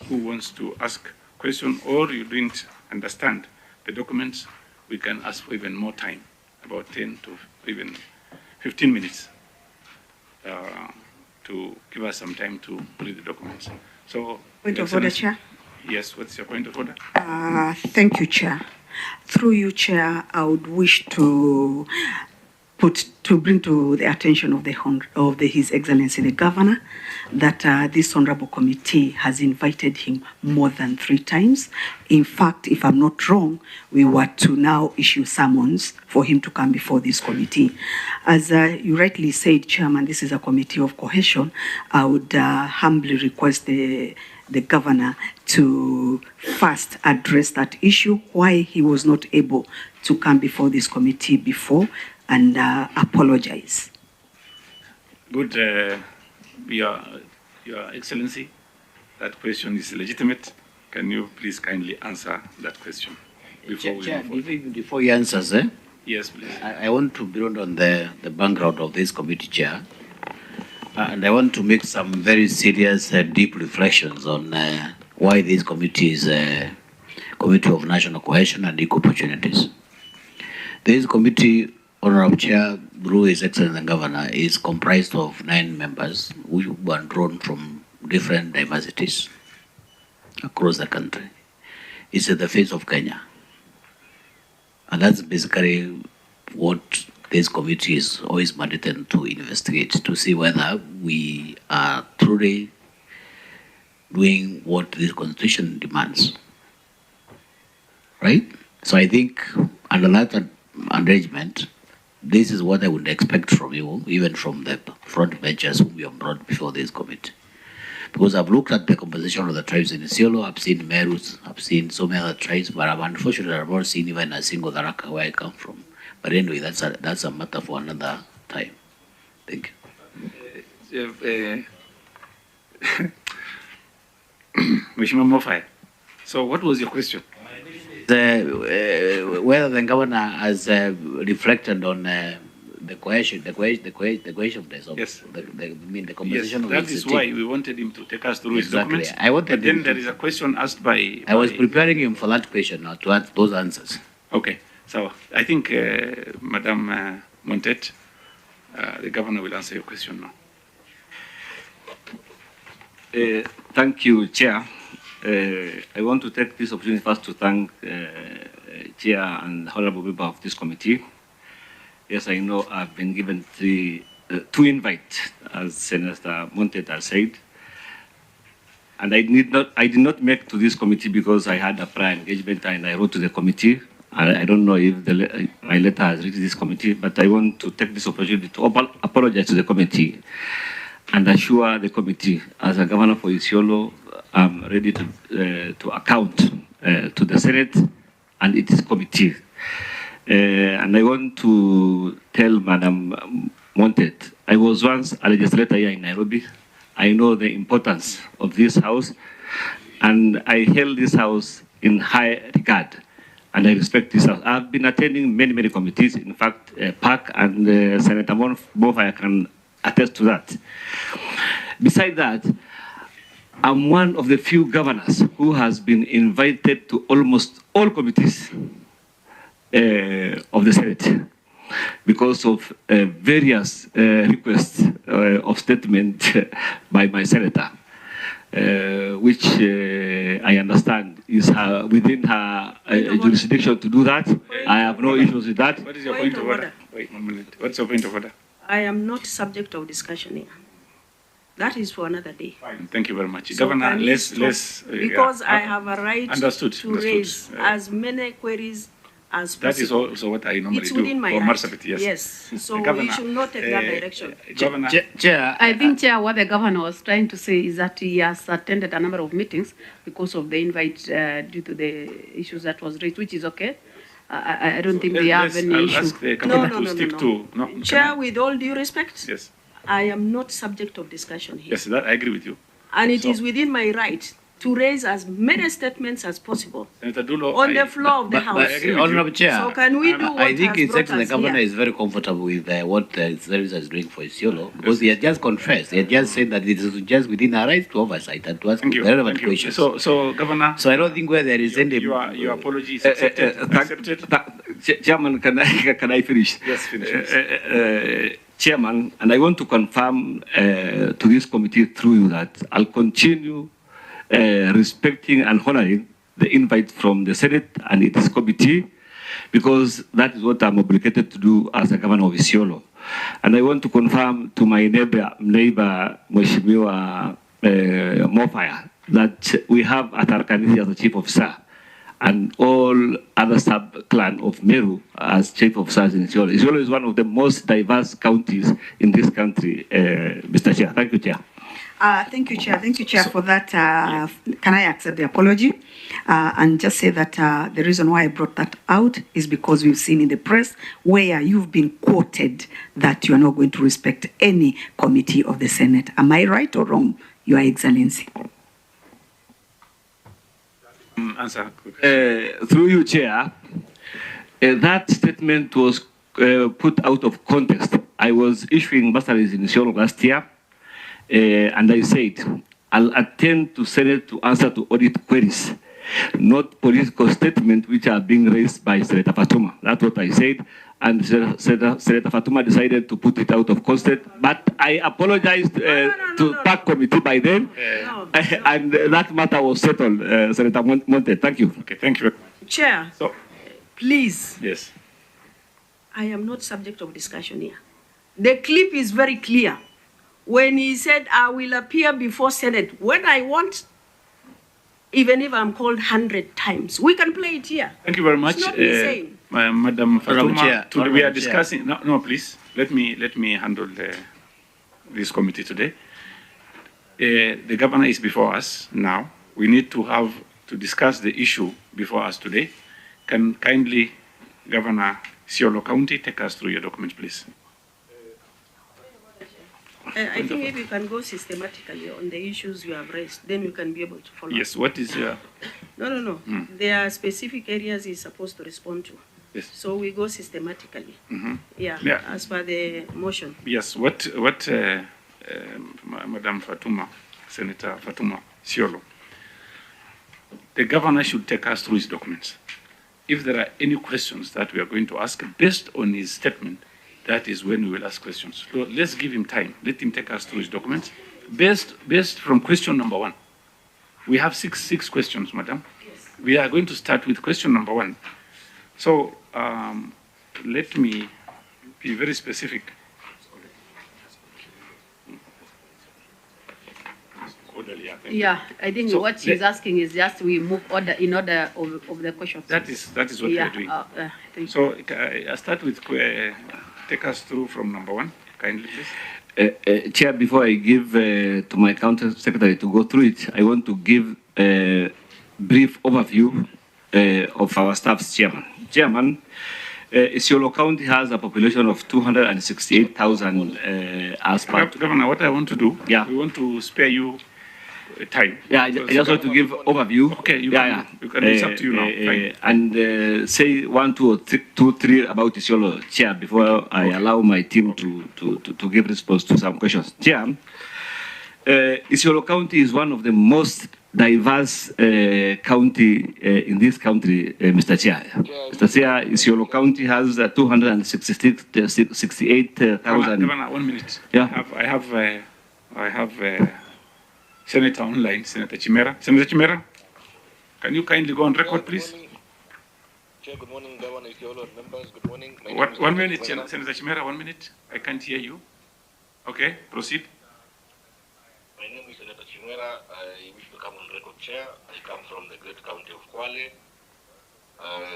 who wants to ask question, or you didn't understand the documents, we can ask for even more time, about 10 to even 15 minutes, to give us some time to read the documents. So, point of order, Chair. Yes, what's your point of order? Thank you, Chair. Through you, Chair, I would wish to bring to the attention of His Excellency the Governor that this honorable committee has invited him more than 3 times. In fact, if I'm not wrong, we were to now issue summons for him to come before this committee. As you rightly said, Chairman, this is a committee of cohesion. I would humbly request the Governor to first address that issue, why he was not able to come before this committee before, and apologize. Good, Your Excellency, that question is legitimate. Can you please kindly answer that question before he answers? Yes, please. I want to build on the background of this committee, Chair, and I want to make some very serious, deep reflections on why this committee is a Committee of National Cohesion and Equal Opportunities. This committee, Honorable Chair, through His Excellency the Governor, is comprised of 9 members who were drawn from different diversities across the country. It's at the face of Kenya. And that's basically what this committee is always mandated to investigate, to see whether we are truly doing what this constitution demands. Right? So I think under that arrangement, this is what I would expect from you, even from the front benchers whom you have brought before this committee. Because I've looked at the composition of the tribes in Isiolo, I've seen Merus, I've seen so many other tribes, but unfortunately I've not seen even a single Tharaka where I come from. But anyway, that's a matter for another time. Thank you. Mheshimiwa Mofai, so what was your question? Whether the Governor has reflected on the cohesion place of yes. the composition yes, of that is why we wanted him to take us through exactly. his documents. But then there is a question asked by... I was preparing him for that question now to add those answers. Okay, so I think Madam Montet, the Governor will answer your question now. Thank you, Chair. I want to take this opportunity first to thank Chair and honorable member of this committee. Yes, I know I've been given 2 invites, as Senator Montet has said, and I did not make to this committee because I had a prior engagement and I wrote to the committee. I don't know if my letter has reached this committee, but I want to take this opportunity to apologize to the committee and assure the committee, as a governor for Isiolo, I'm ready to account to the Senate and its committee. And I want to tell Madam Montet, I was once a legislator here in Nairobi. I know the importance of this house, and I held this house in high regard, and I respect this house. I've been attending many committees. In fact, PAC and Senator Mofai can attest to that. Besides that, I'm one of the few governors who has been invited to almost all committees of the Senate because of various requests of statement by my senator, which I understand is within her jurisdiction to do that. I have no issues with that. What is your point of order? Wait 1 minute. What's your point of order? I am not subject of discussion here. That is for another day. Fine. Thank you very much. So Governor, let's because I have a right to raise as many queries as possible. That is also what I normally do within my for right. Marsabit, yes. Yes, so Governor, we should not take that direction. Governor, Chair, I think, Chair, what the Governor was trying to say is that he has attended a number of meetings because of the invite due to the issues that was raised, which is okay. I don't think they have any issue. Ask the Governor to stick to... No, Chair, with all due respect, yes. I am not subject of discussion here. Yes, that I agree with you. And it is within my right to raise as many statements as possible Senator Dulo, on the floor of the House. Honorable Chair, So can we do what I think has His brought Excellency us the Governor here? is very comfortable with what the service is doing for Isiolo, because he has just confessed. He has just said that it is just within our rights to oversight and to ask relevant questions. So, Governor, So I don't think where there is any... your apology is accepted. Chairman, can I finish? Yes, finish. Chairman, and I want to confirm to this committee through you that I'll continue respecting and honoring the invite from the Senate and its committee, because that is what I'm obligated to do as a governor of Isiolo. And I want to confirm to my neighbor Mheshimiwa Mofaya, that we have Atarkanisi as the chief officer and all other sub-clan of Meru as chief officers in Isiolo. Isiolo is one of the most diverse counties in this country, Mr. Chair. Thank you, Chair. Thank you, Chair. Thank you, Chair, for that. Can I accept the apology? And just say that the reason why I brought that out is because we've seen in the press where you've been quoted that you are not going to respect any committee of the Senate. Am I right or wrong, Your Excellency? Answer. Through you, Chair, that statement was put out of context. I was issuing bursaries in Isiolo last year, and I said, I'll attend to Senate to answer to audit queries, not political statements which are being raised by Senator Fatuma. That's what I said, and Senator Fatuma decided to put it out of context. But I apologized to PAC committee by then, and that matter was settled, Senator Monte. Thank you. Okay, thank you. Chair, So, please, yes. I am not subject of discussion here. The clip is very clear. When he said, I will appear before Senate, when I want, even if I'm called 100 times, we can play it here. Thank you very much, It's not insane. Madam Fatuma. Chair, Today we are discussing. No, please. Let me handle this committee today. The governor is before us now. We need to discuss the issue before us today. Can kindly Governor Isiolo County take us through your documents, please? I think if you can go systematically on the issues you have raised, then you can be able to follow. Yes. What is your? No. There are specific areas he's supposed to respond to. Yes. So we go systematically. Yeah, as per the motion. Yes. What Madam Fatuma, Senator Fatuma Isiolo, the governor should take us through his documents. If there are any questions that we are going to ask based on his statement, that is when we will ask questions. So let's give him time. Let him take us through his documents. Based from question number 1. We have six questions, madam. Yes. We are going to start with question number 1. So let me be very specific. Yeah, I think So what she's asking is just we move order in order of the questions. That is what we are doing. Thank you. So I start with take us through from number 1, kindly, please. Chair, before I give to my counter secretary to go through it, I want to give a brief overview of our staff's chairman. Chairman, Isiolo County has a population of 268,000 as per. Governor, what I want to do, we want to spare you time. Yeah, I just want to give overview. Okay, you can, it's up to you now. Fine. And say 1, 2, or 3 about Isiolo, Chair, before I allow my team to give response to some questions. Chair, Isiolo County is one of the most diverse county in this country, Mr. Chair. Mr. Chair, Isiolo County has 268,000. Governor, 1 minute. Yeah. I have Senator online, Senator Chimera. Senator Chimera, can you kindly go on record, please? Chair, good morning, Governor Isiolo members. Good morning. 1 minute, Senator Chimera, 1 minute. I can't hear you. Okay, proceed. My name is Senator Chimera. I wish to come on record, Chair. I come from the great county of Kwale.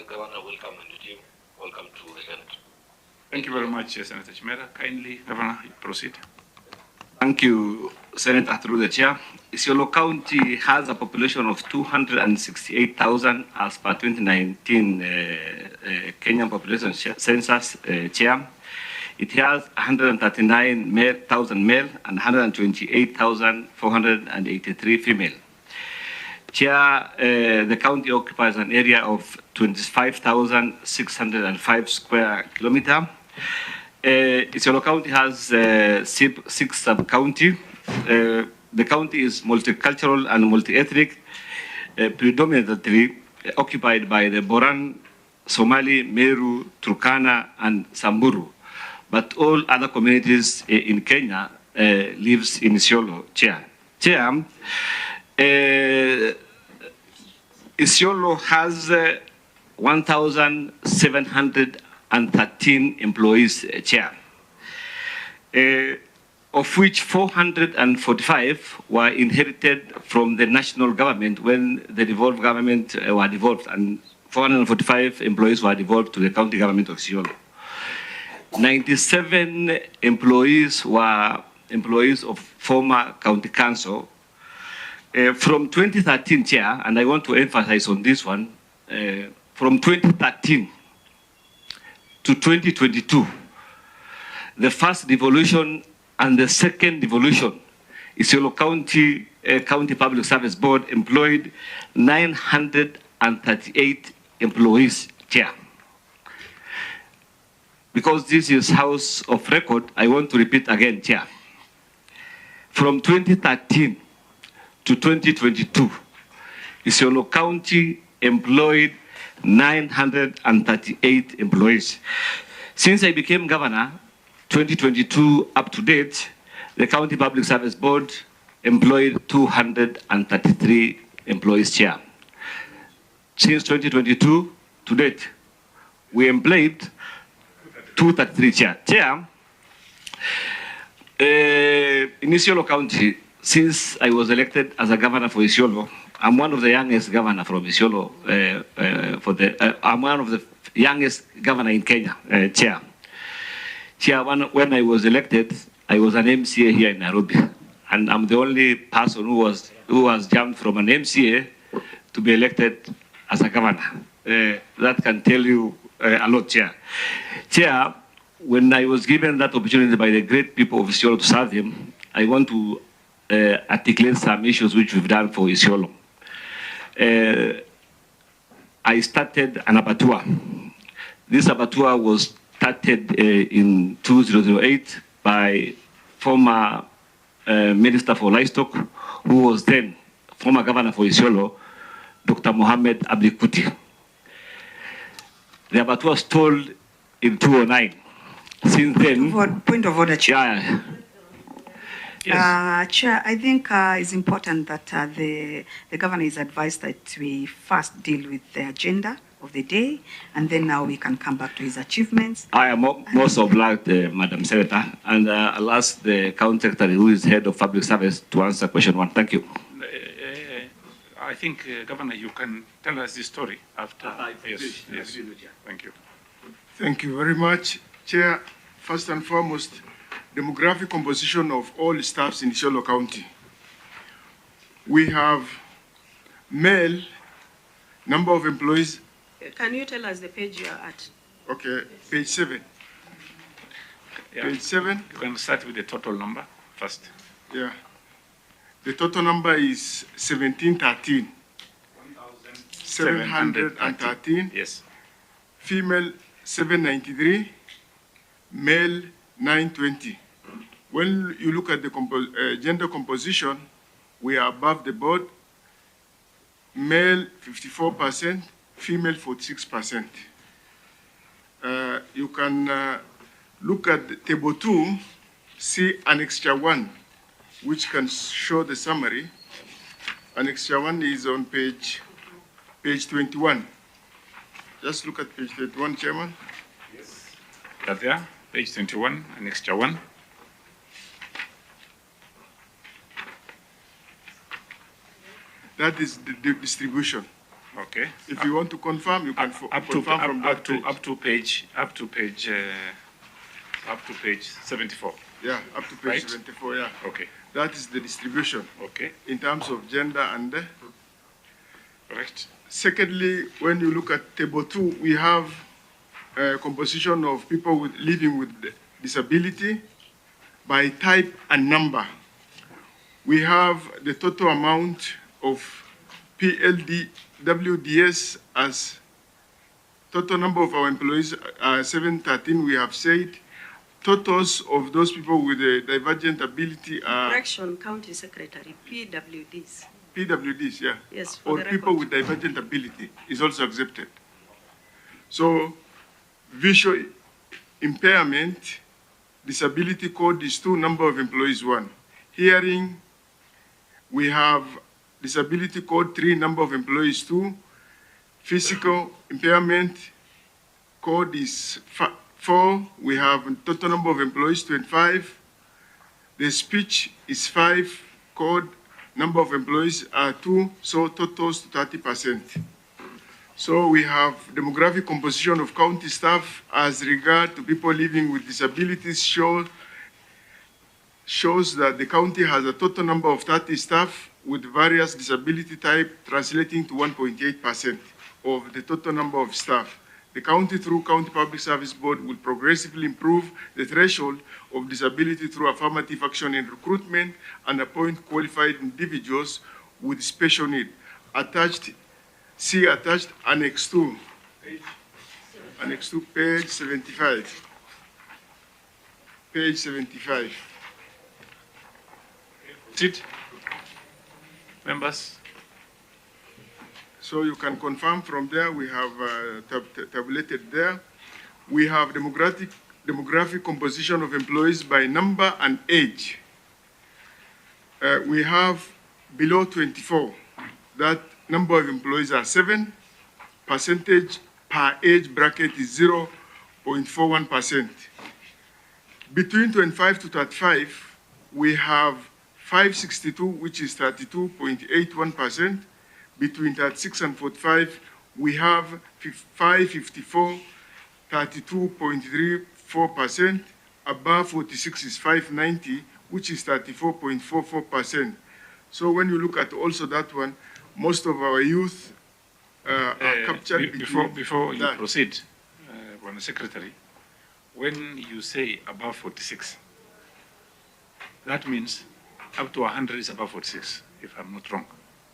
Governor, welcome to the team. Welcome to the Senate. Thank you very much, Senator Chimera. Kindly, Governor, proceed. Thank you, Senator, through the chair. Isiolo County has a population of 268,000 as per 2019 Kenyan population census, Chair. It has 139,000 male and 128,483 female. Chair, the county occupies an area of 25,605 square kilometers. Isiolo County has 6 sub-county. The county is multicultural and multi-ethnic, predominantly occupied by the Boran, Somali, Meru, Turkana, and Samburu. But all other communities in Kenya lives in Isiolo, Chair. Chair, Isiolo has 1,713 employees, Chair, of which 445 were inherited from the national government when the devolved government were devolved, and 445 employees were devolved to the county government of Isiolo. 97 employees were employees of former county council. From 2013, Chair, and I want to emphasize on this one, from 2013 to 2022, the first devolution and the second devolution, Isiolo County Public Service Board employed 938 employees, Chair. Because this is House of Record, I want to repeat again, Chair. From 2013 to 2022, Isiolo County employed 938 employees. Since I became governor, 2022 up to date, the County Public Service Board employed 233 employees, Chair. Since 2022 to date, we employed 233, Chair. Chair, in Isiolo County, since I was elected as a governor for Isiolo, I'm one of the youngest governor from Isiolo. I'm one of the youngest governor in Kenya, Chair. Chair, when I was elected, I was an MCA here in Nairobi, and I'm the only person who was jumped from an MCA to be elected as a governor. That can tell you a lot, Chair. Chair, when I was given that opportunity by the great people of Isiolo to serve him, I want to articulate some issues which we've done for Isiolo. I started an abattoir. This abattoir was started in 2008 by former Minister for Livestock, who was then former governor for Isiolo, Dr. Mohammed Abdi Guyo. The abattoir stalled in 2009. Since then... Point of order, Chair. Yeah. Yes. Chair, I think it's important that the governor is advised that we first deal with the agenda of the day, and then now we can come back to his achievements. I am most obliged, Madam Senator, and I'll ask the County Secretary, who is head of public service, to answer question 1. Thank you. I think, Governor, you can tell us the story after. Yes. Thank you. Thank you very much, Chair. First and foremost, demographic composition of all staffs in Isiolo County. We have male, number of employees. Can you tell us the page you are at? Okay, page 7. Yeah. Page 7. You can start with the total number first. Yeah. The total number is 1713. 713. Yes. Female 793. Male 920. When you look at the gender composition, we are above the board. Male 54%, female 46%. You can look at table 2, see annexure 1, which can show the summary. Annexure 1 is on page 21. Just look at page 21, Chairman. Yes. That there, page 21, annexure 1. That is the distribution. Okay. If you want to confirm, you can confirm from that page. Up to page 74. Yeah, up to page Right? 74, yeah. Okay. That is the distribution Okay. in terms of gender and... Correct. Secondly, when you look at table 2, we have a composition of people living with disability by type and number. We have the total amount of PLDWDS as total number of our employees are 713, we have said. Totals of those people with a divergent ability are... Correction, County Secretary, PWDs. PWDs, yeah. Yes, for or the people record. with divergent ability is also accepted. So visual impairment, disability code is 2, number of employees 1. Hearing, we have disability code 3, number of employees 2. Physical impairment code is 4, we have total number of employees 25. The speech is 5, code number of employees are 2, so totals to 30%. So we have demographic composition of county staff as regard to people living with disabilities shows that the county has a total number of 30 staff with various disability type translating to 1.8% of the total number of staff. The county, through County Public Service Board, will progressively improve the threshold of disability through affirmative action in recruitment and appoint qualified individuals with special need. Attached, see attached Annex 2. Annex 2, page 75. Page 75. Sit. Members. So you can confirm from there, we have tabulated there. We have demographic composition of employees by number and age. We have below 24. That number of employees are 7. Percentage per age bracket is 0.41%. Between 25 to 35, we have 562, which is 32.81%. Between 36 and 45, we have 554, 32.34%. Above 46 is 590, which is 34.44%. So when you look at also that one, most of our youth are captured before you proceed, Honourable Secretary, when you say above 46, that means up to 100 is above 46, if I'm not wrong.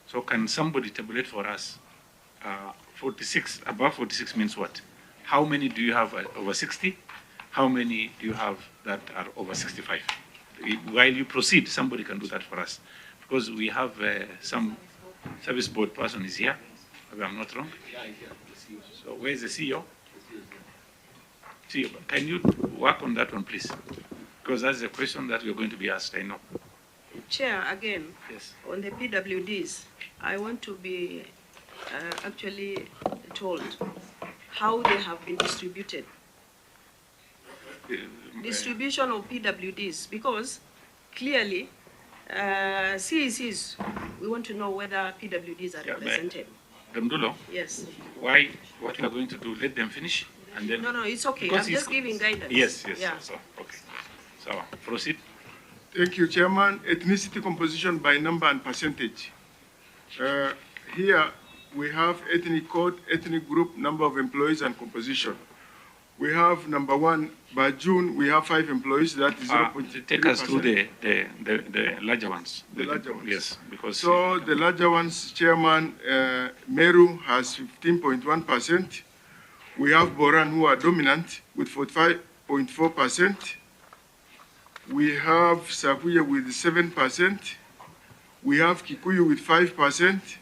So can somebody tabulate for us 46, above 46 means what? How many do you have over 60? How many do you have that are over 65? While you proceed, somebody can do that for us. Because we have some service board person is here, if I'm not wrong. So where is the CEO? CEO, can you work on that one, please? Because that's a question that we're going to be asked, I know. Chair, again, yes. On the PWDs, I want to be actually told how they have been distributed. Distribution of PWDs, because clearly CECs, we want to know whether PWDs are represented. Damdulo? Yes. Why, what we are going to do, let them finish, and then... No, it's okay. I'm just giving guidance. Yes, yes, yeah. so, okay. So, proceed. Thank you, Chairman. Ethnicity composition by number and percentage. Here, we have ethnic code, ethnic group, number of employees, and composition. We have number 1, by June, we have 5 employees, that is 0.3%. Take us through the larger ones. The larger ones. Yes, because... So the larger ones, Chairman, Meru has 15.1%. We have Boran, who are dominant, with 45.4%. We have Sakuya with 7%. We have Kikuyu with 5%.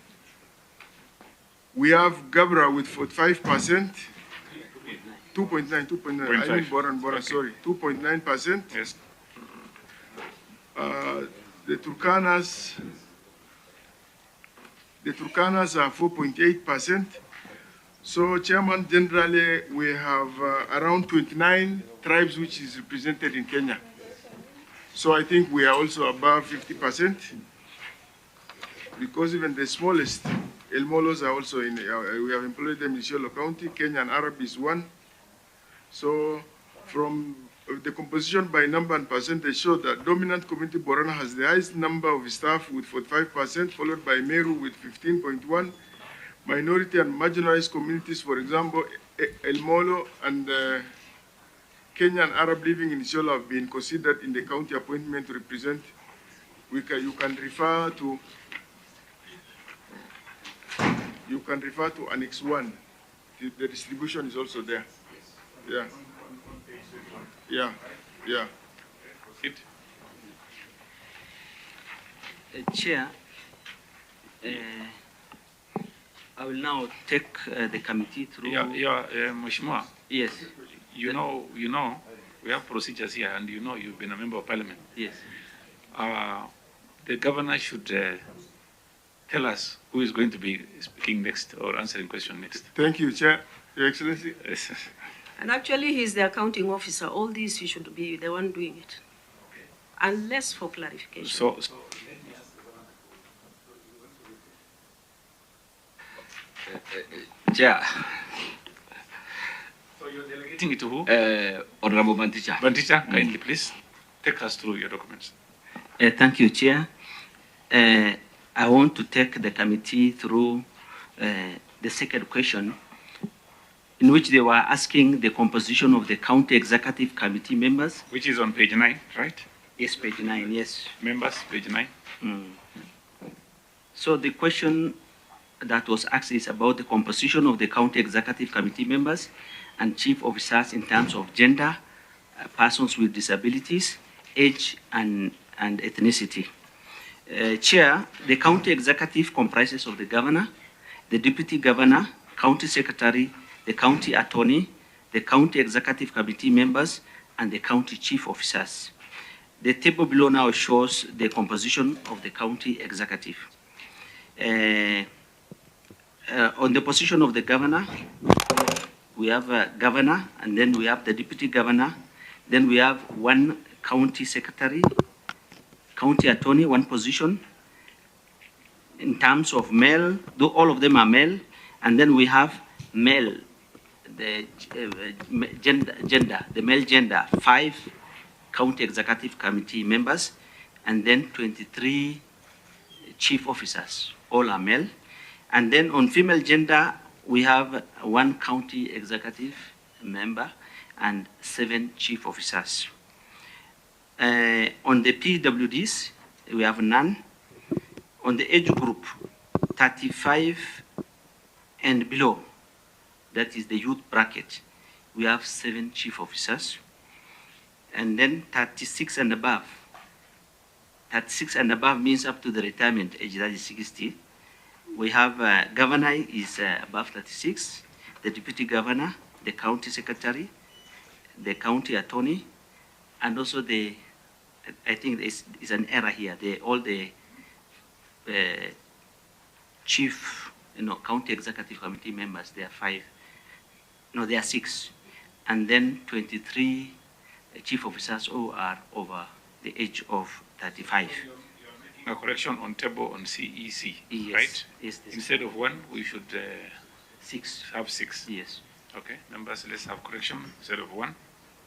We have Gabra with 45%. 2.9. I mean Boran, okay. Sorry. 2.9%. Yes. The Turkanas are 4.8%. So, Chairman, generally, we have around 29 tribes which is represented in Kenya. So I think we are also above 50%, because even the smallest, El Molos are also in, we have employed them in Isiolo County. Kenyan Arab is 1. So from the composition by number and percentage show that dominant community Borana has the highest number of staff with 45%, followed by Meru with 15.1. Minority and marginalized communities, for example, El Molo and Kenyan Arab living in Isiolo have been considered in the county appointment to represent. You can refer to you can refer to Annex 1. The distribution is also there. Yeah. Yeah. Yeah. It. Chair, I will now take the committee through. Mheshimiwa, Yes. you know, we have procedures here, and you've been a member of parliament. Yes. The governor should tell us who is going to be speaking next or answering question next. Thank you, Chair. Your Excellency. Yes. And actually, he's the accounting officer. All these, he should be the one doing it. Unless for clarification. So Chair. So you're delegating it to who? Honorable Banticha. Banticha, kindly please take us through your documents. Thank you, Chair. I want to take the committee through the second question, in which they were asking the composition of the county executive committee members. Which is on page 9, right? Yes, page 9, yes. Members, page 9. So the question that was asked is about the composition of the county executive committee members and chief officers in terms of gender, persons with disabilities, age, and ethnicity. Chair, the county executive comprises of the governor, the deputy governor, county secretary, the county attorney, the county executive committee members, and the county chief officers. The table below now shows the composition of the county executive. On the position of the governor, we have a governor, and then we have the deputy governor, then we have one county secretary, county attorney, one position. In terms of male, though all of them are male, and then we have male, the the male gender, 5 county executive committee members, and then 23 chief officers, all are male. And then on female gender, we have 1 county executive member and 7 chief officers. On the PWDs, we have none. On the age group, 35 and below, that is the youth bracket, we have 7 chief officers. And then 36 and above. 36 and above means up to the retirement age, that is 60. We have governor is above 36, the deputy governor, the county secretary, the county attorney, and also the, I think it's an error here, all the chief, county executive committee members, there are 5, no, there are 6, and then 23 chief officers who are over the age of 35. A correction on table on CEC, Yes. right? Yes. Instead of 1, we should 6. have 6. Yes. Okay, numbers, let's have correction. Instead of 1,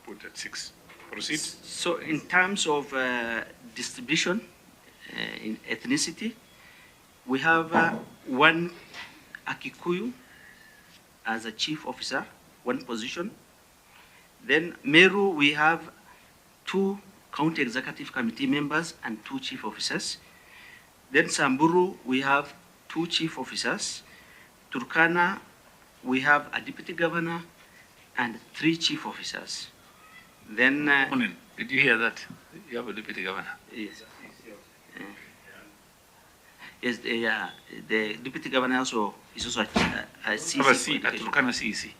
put at 6. Proceed. So in terms of distribution in ethnicity, we have 1 Akikuyu as a chief officer, 1 position. Then Meru, we have 2 county executive committee members and 2 chief officers. Then Samburu, we have 2 chief officers. Turkana, we have a deputy governor and 3 chief officers. Then, did you hear that? You have a deputy governor. yes, yes, the deputy governor also is also a CC. Have a C at Turkana CEC.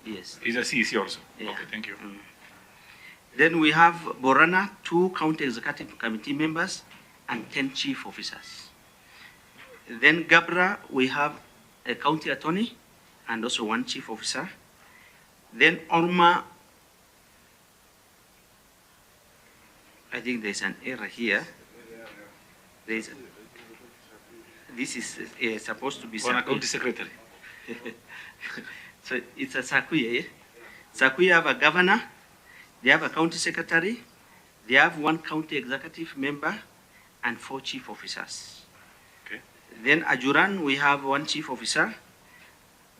Yes. He's a CEC also. Yeah. Okay, thank you. Then we have Borana, 2 county executive committee members and 10 chief officers. Then Gabra, we have a county attorney and also 1 chief officer. Then Orma, I think there's an error here. This is supposed to be County secretary. So it's a Sakuya. Eh? Sakuya have a governor, they have a county secretary, they have 1 county executive member and 4 chief officers. Okay. Then Ajuran, we have 1 chief officer.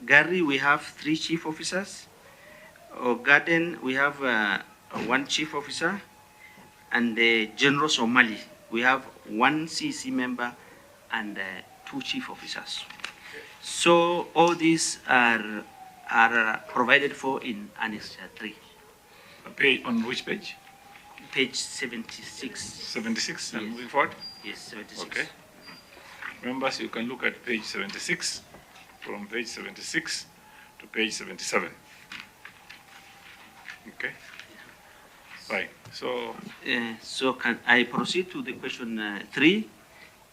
Gari, we have 3 chief officers. Ogaden, we have 1 chief officer. And the General Somali, we have 1 CC member and 2 chief officers. So all these are provided for in Annex 3. On which page? Page 76. 76, and Yes. moving forward? Yes, 76. Okay. Members, you can look at page 76, from page 76 to page 77. Okay. Right. So, So can I proceed to the question 3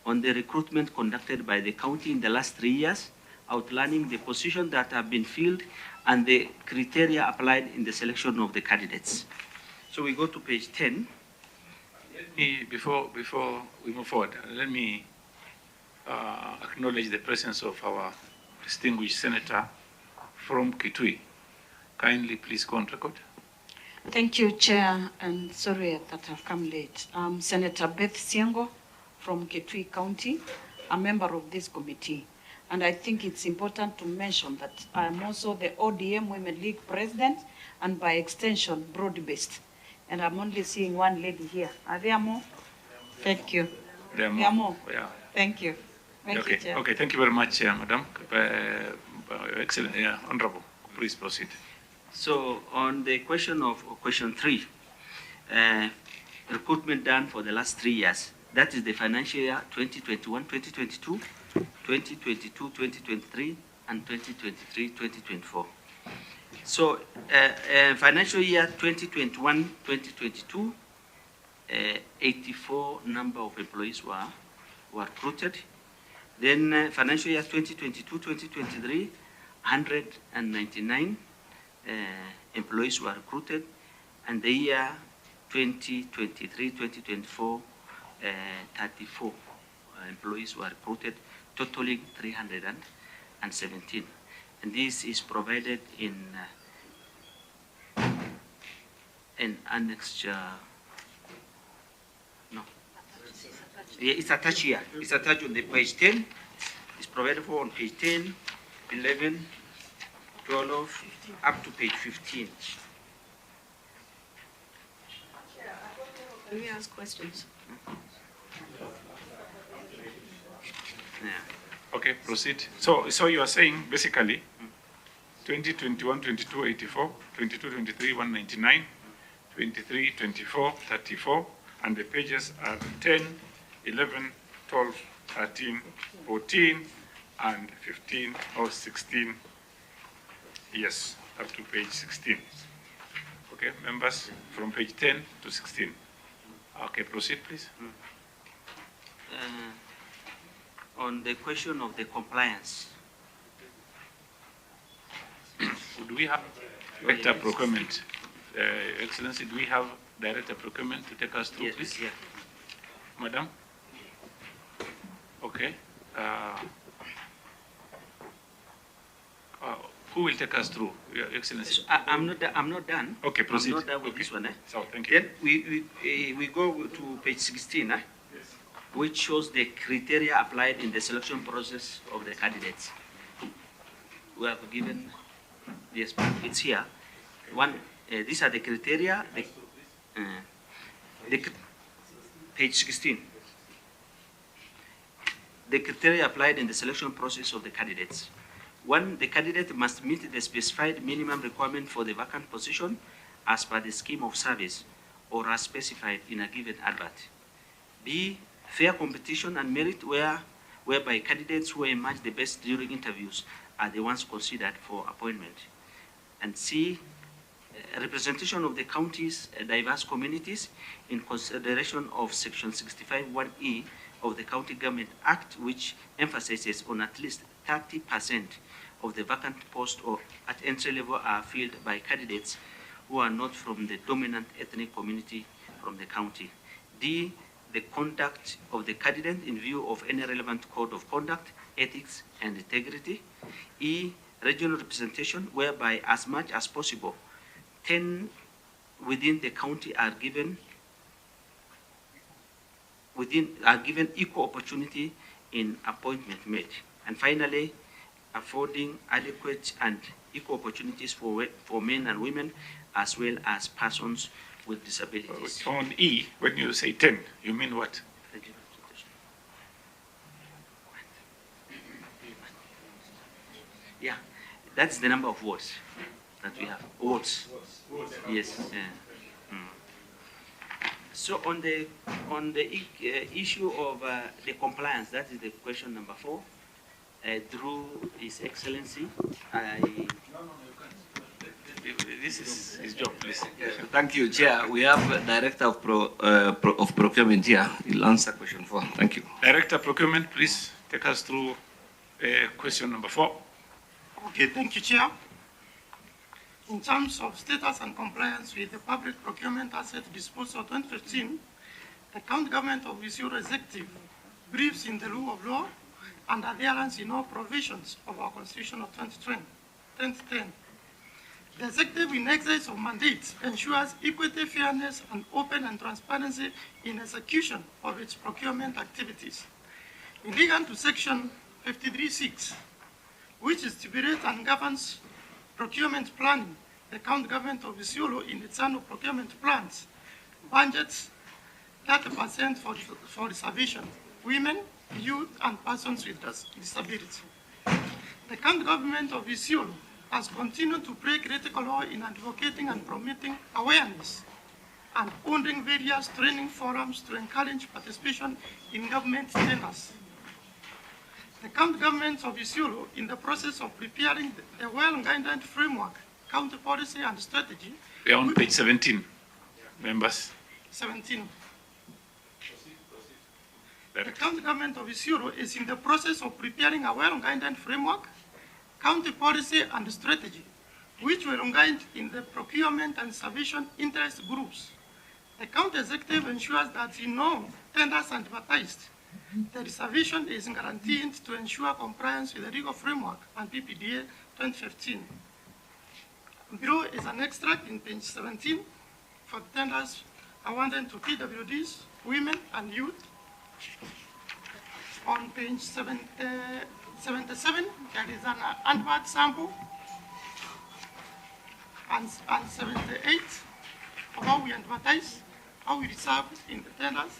on the recruitment conducted by the county in the last 3 years, outlining the positions that have been filled and the criteria applied in the selection of the candidates. So we go to page 10. before we move forward, let me acknowledge the presence of our distinguished senator from Kitui. Kindly, please go on record. Thank you, Chair, and sorry that I've come late. I'm Senator Beth Siengo from Kitui County, a member of this committee. And I think it's important to mention that I'm also the ODM Women League President, and by extension, broad-based. And I'm only seeing one lady here. Are there more? Thank you. There are There are more. Yeah. Thank you. Thank Okay. you, Chair. Okay. Thank you very much, Madam. Excellent. Yeah, Honorable. Please proceed. So on the question of question 3, recruitment done for the last 3 years, that is the financial year 2021, 2022, 2022, 2023, and 2023, 2024. So financial year 2021, 2022, 84 number of employees were recruited. Then financial year 2022, 2023, 199 employees were recruited, and the year 2023, 2024, 34 employees were recruited, totaling 317. And this is provided in Annex. No, yeah, it's attached here. It's attached on the page 10. It's provided for on page 10, 11, 12, up to page 15. Can we ask questions? Yeah. Okay, proceed. So you are saying basically 2021, 22, 84, 22, 23, 199, 23, 24, 34, and the pages are 10, 11, 12, 13, 14, and 15 or 16. Yes, up to page 16. Okay, members, from page 10 to 16. Okay, proceed, please. On the question of the compliance. Do we have Director Procurement? Excellency, do we have Director Procurement to take us through, Yes, please? yeah. Madam? Okay. Who will take us through, Your Excellency? So I'm not done. Okay, proceed. I'm not done with Okay. this one. So, thank you. Then we go to page 16, which shows the criteria applied in the selection process of the candidates. We have given, yes, it's here. These are the criteria. Page 16. The criteria applied in the selection process of the candidates. 1, the candidate must meet the specified minimum requirement for the vacant position as per the scheme of service or as specified in a given advert. B, fair competition and merit whereby candidates who emerge the best during interviews are the ones considered for appointment. And C, representation of the county's diverse communities in consideration of Section 65(1)(e) of the County Government Act, which emphasizes on at least 30% of the vacant posts or at entry level are filled by candidates who are not from the dominant ethnic community from the county. D, the conduct of the candidate in view of any relevant code of conduct, ethics, and integrity. E, regional representation whereby as much as possible 10 within the county are given equal opportunity in appointment made. And finally, affording adequate and equal opportunities for men and women as well as persons with disabilities. On E, when you say 10, you mean what? Yeah, that's the number of wards that we have. Wards. Yes. Yeah. So on the issue of the compliance, that is the question number 4. Through His Excellency, this is his job, please. Thank you, Chair. We have Director of Procurement here. He'll answer question 4. Thank you. Director Procurement, please take us through question number 4. Okay, thank you, Chair. In terms of status and compliance with the Public Procurement Asset Disposal 2015, the County Government of Isiolo Executive briefs in the rule of law and adherence in all provisions of our Constitution of 2010. The Executive, in exercise of mandate, ensures equity, fairness, and open and transparency in execution of its procurement activities. In regard to Section 53(6), which stipulates and governs procurement planning, the County Government of Isiolo, in its annual procurement plans, budgets 30% for reservation, women, youth, and persons with disability. The County Government of Isiolo has continued to play critical role in advocating and promoting awareness and holding various training forums to encourage participation in government tenders. The County Government of Isiolo, in the process of preparing the well-guided framework, county policy and strategy. We are on page 17, members. 17. The County Government of Isiolo is in the process of preparing a well-guided framework, county policy and strategy, which will guide in the procurement and reservation interest groups. The County Executive ensures that in all tenders advertised, the reservation is guaranteed to ensure compliance with the legal framework and PPDA 2015. Below is an extract in page 17 for the tenders awarded to PWDs, women and youth. On page 77, there is an advert sample, and 78 of how we advertise, how we reserve in the tenders.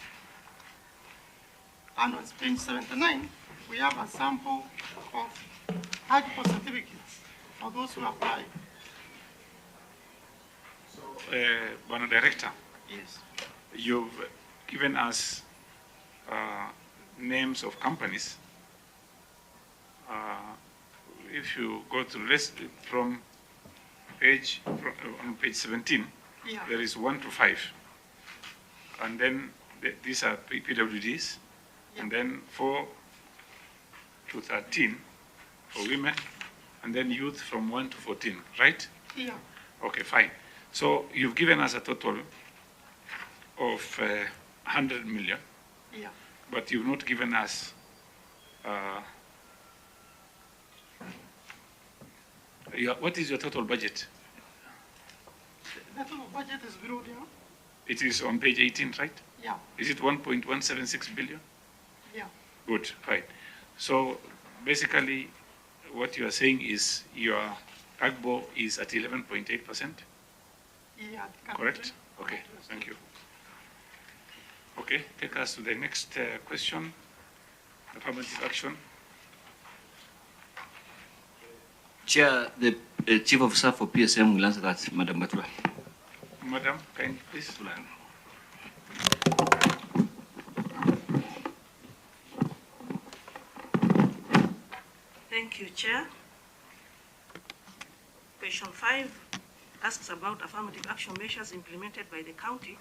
And on page 79, we have a sample of hardcore certificates for those who apply. One Director, Yes. you've given us names of companies. If you go to the list from on page 17, Yeah. there is 1 to 5. And then these are PWDs, and then 4 to 13 for women, and then youth from 1 to 14, right? Yeah. Okay, fine. So you've given us a total of 100 million, Yeah. but you've not given us what is your total budget? The total budget is below there. It is on page 18, right? Yeah. Is it 1.176 billion? Yeah. Good, fine. So basically, what you are saying is your AGBO is at 11.8%, Yeah. correct? Okay, thank you. Okay, take us to the next question, affirmative action. Chair, the Chief Officer for PSM will answer that, Madam Matura. Madam, can you please? Thank you, Chair. Question 5 asks about affirmative action measures implemented by the county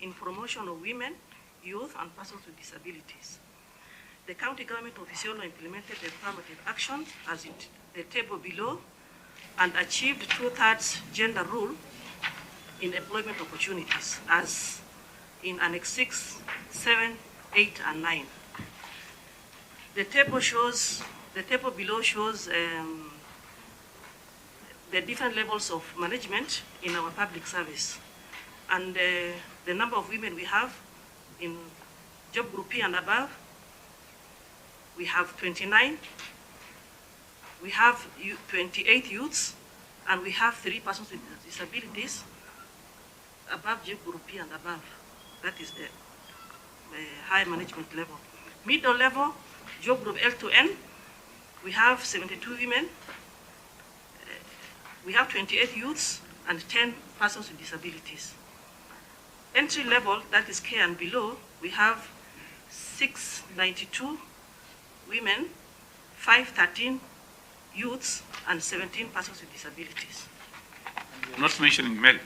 in promotion of women, youth, and persons with disabilities. The county government of Isiolo implemented the affirmative action as in the table below and achieved 2/3 gender rule in employment opportunities as in Annex 6, 7, 8, and 9. The table below shows the different levels of management in our public service. And the number of women we have in job group P and above, we have 29, we have 28 youths, and we have 3 persons with disabilities above job group P and above. That is the high management level. Middle level, job group L to N, we have 72 women, We have 28 youths and 10 persons with disabilities. Entry level, that is K and below, we have 692 women, 513 youths, and 17 persons with disabilities. Not mentioning male.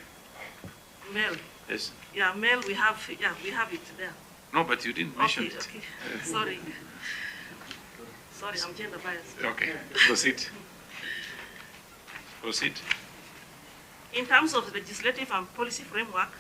Male. Yes. Yeah, male, we have it there. No, but you didn't mention Okay, it. okay. Sorry. Sorry, I'm gender biased. Okay, proceed. Proceed. In terms of the legislative and policy framework,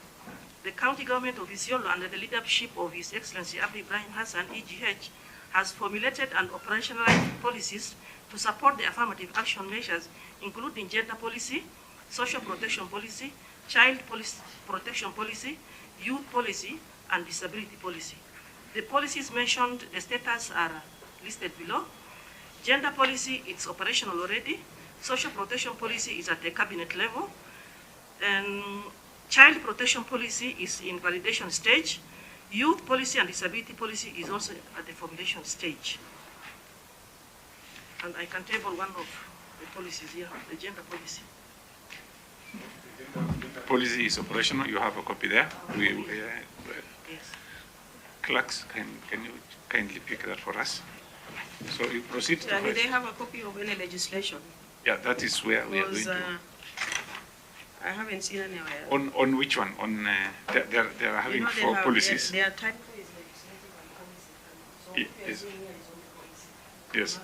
the county government of Isiolo, under the leadership of His Excellency Abdi Ibrahim Hassan, EGH, has formulated and operationalized policies to support the affirmative action measures, including gender policy, social protection policy, child protection policy, youth policy, and disability policy. The policies mentioned, the status are listed below. Gender policy, it's operational already. Social protection policy is at the cabinet level. And child protection policy is in validation stage. Youth policy and disability policy is also at the formulation stage. And I can table one of the policies here, the gender policy. Policy is operational. You have a copy there. Yes. Clerks, can you kindly pick that for us? So you proceed to Do they have a copy of any legislation? Yeah, that is where we are going Because to. I haven't seen anywhere. On which one? On they are having four policies. Their title is legislative and policy. Yes. Yes.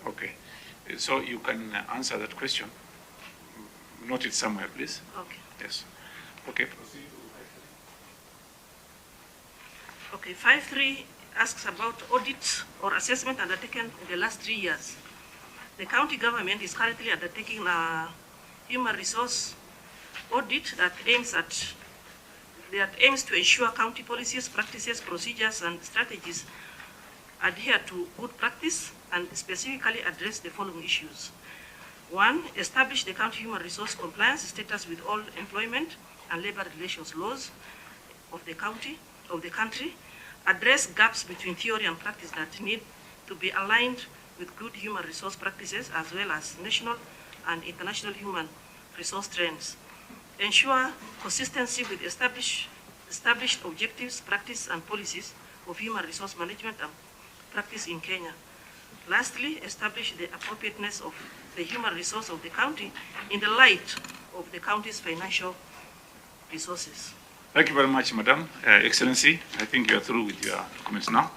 Okay. So you can answer that question. Note it somewhere, please. Okay. Yes. Okay. Okay, 5.3 asks about audit or assessment undertaken in the last 3 years. The county government is currently undertaking a human resource audit that aims to ensure county policies, practices, procedures, and strategies adhere to good practice and specifically address the following issues. 1, establish the county human resource compliance status with all employment and labor relations laws of the country, address gaps between theory and practice that need to be aligned with good human resource practices as well as national and international human resource trends. Ensure consistency with established objectives, practice, and policies of human resource management and practice in Kenya. Lastly, establish the appropriateness of the human resource of the county in the light of the county's financial resources. Thank you very much, Madam. Excellency, I think you are through with your comments now.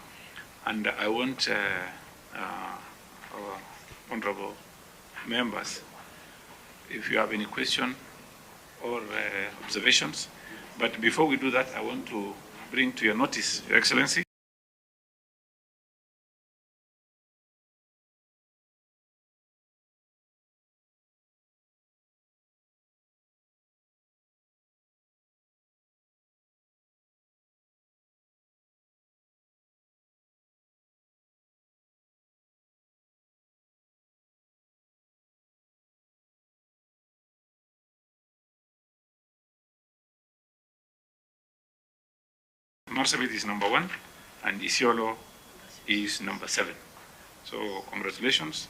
And I want our honorable members, if you have any question or observations. But before we do that, I want to bring to your notice, Your Excellency, Marsabit is number 1, and Isiolo is number 7. So congratulations.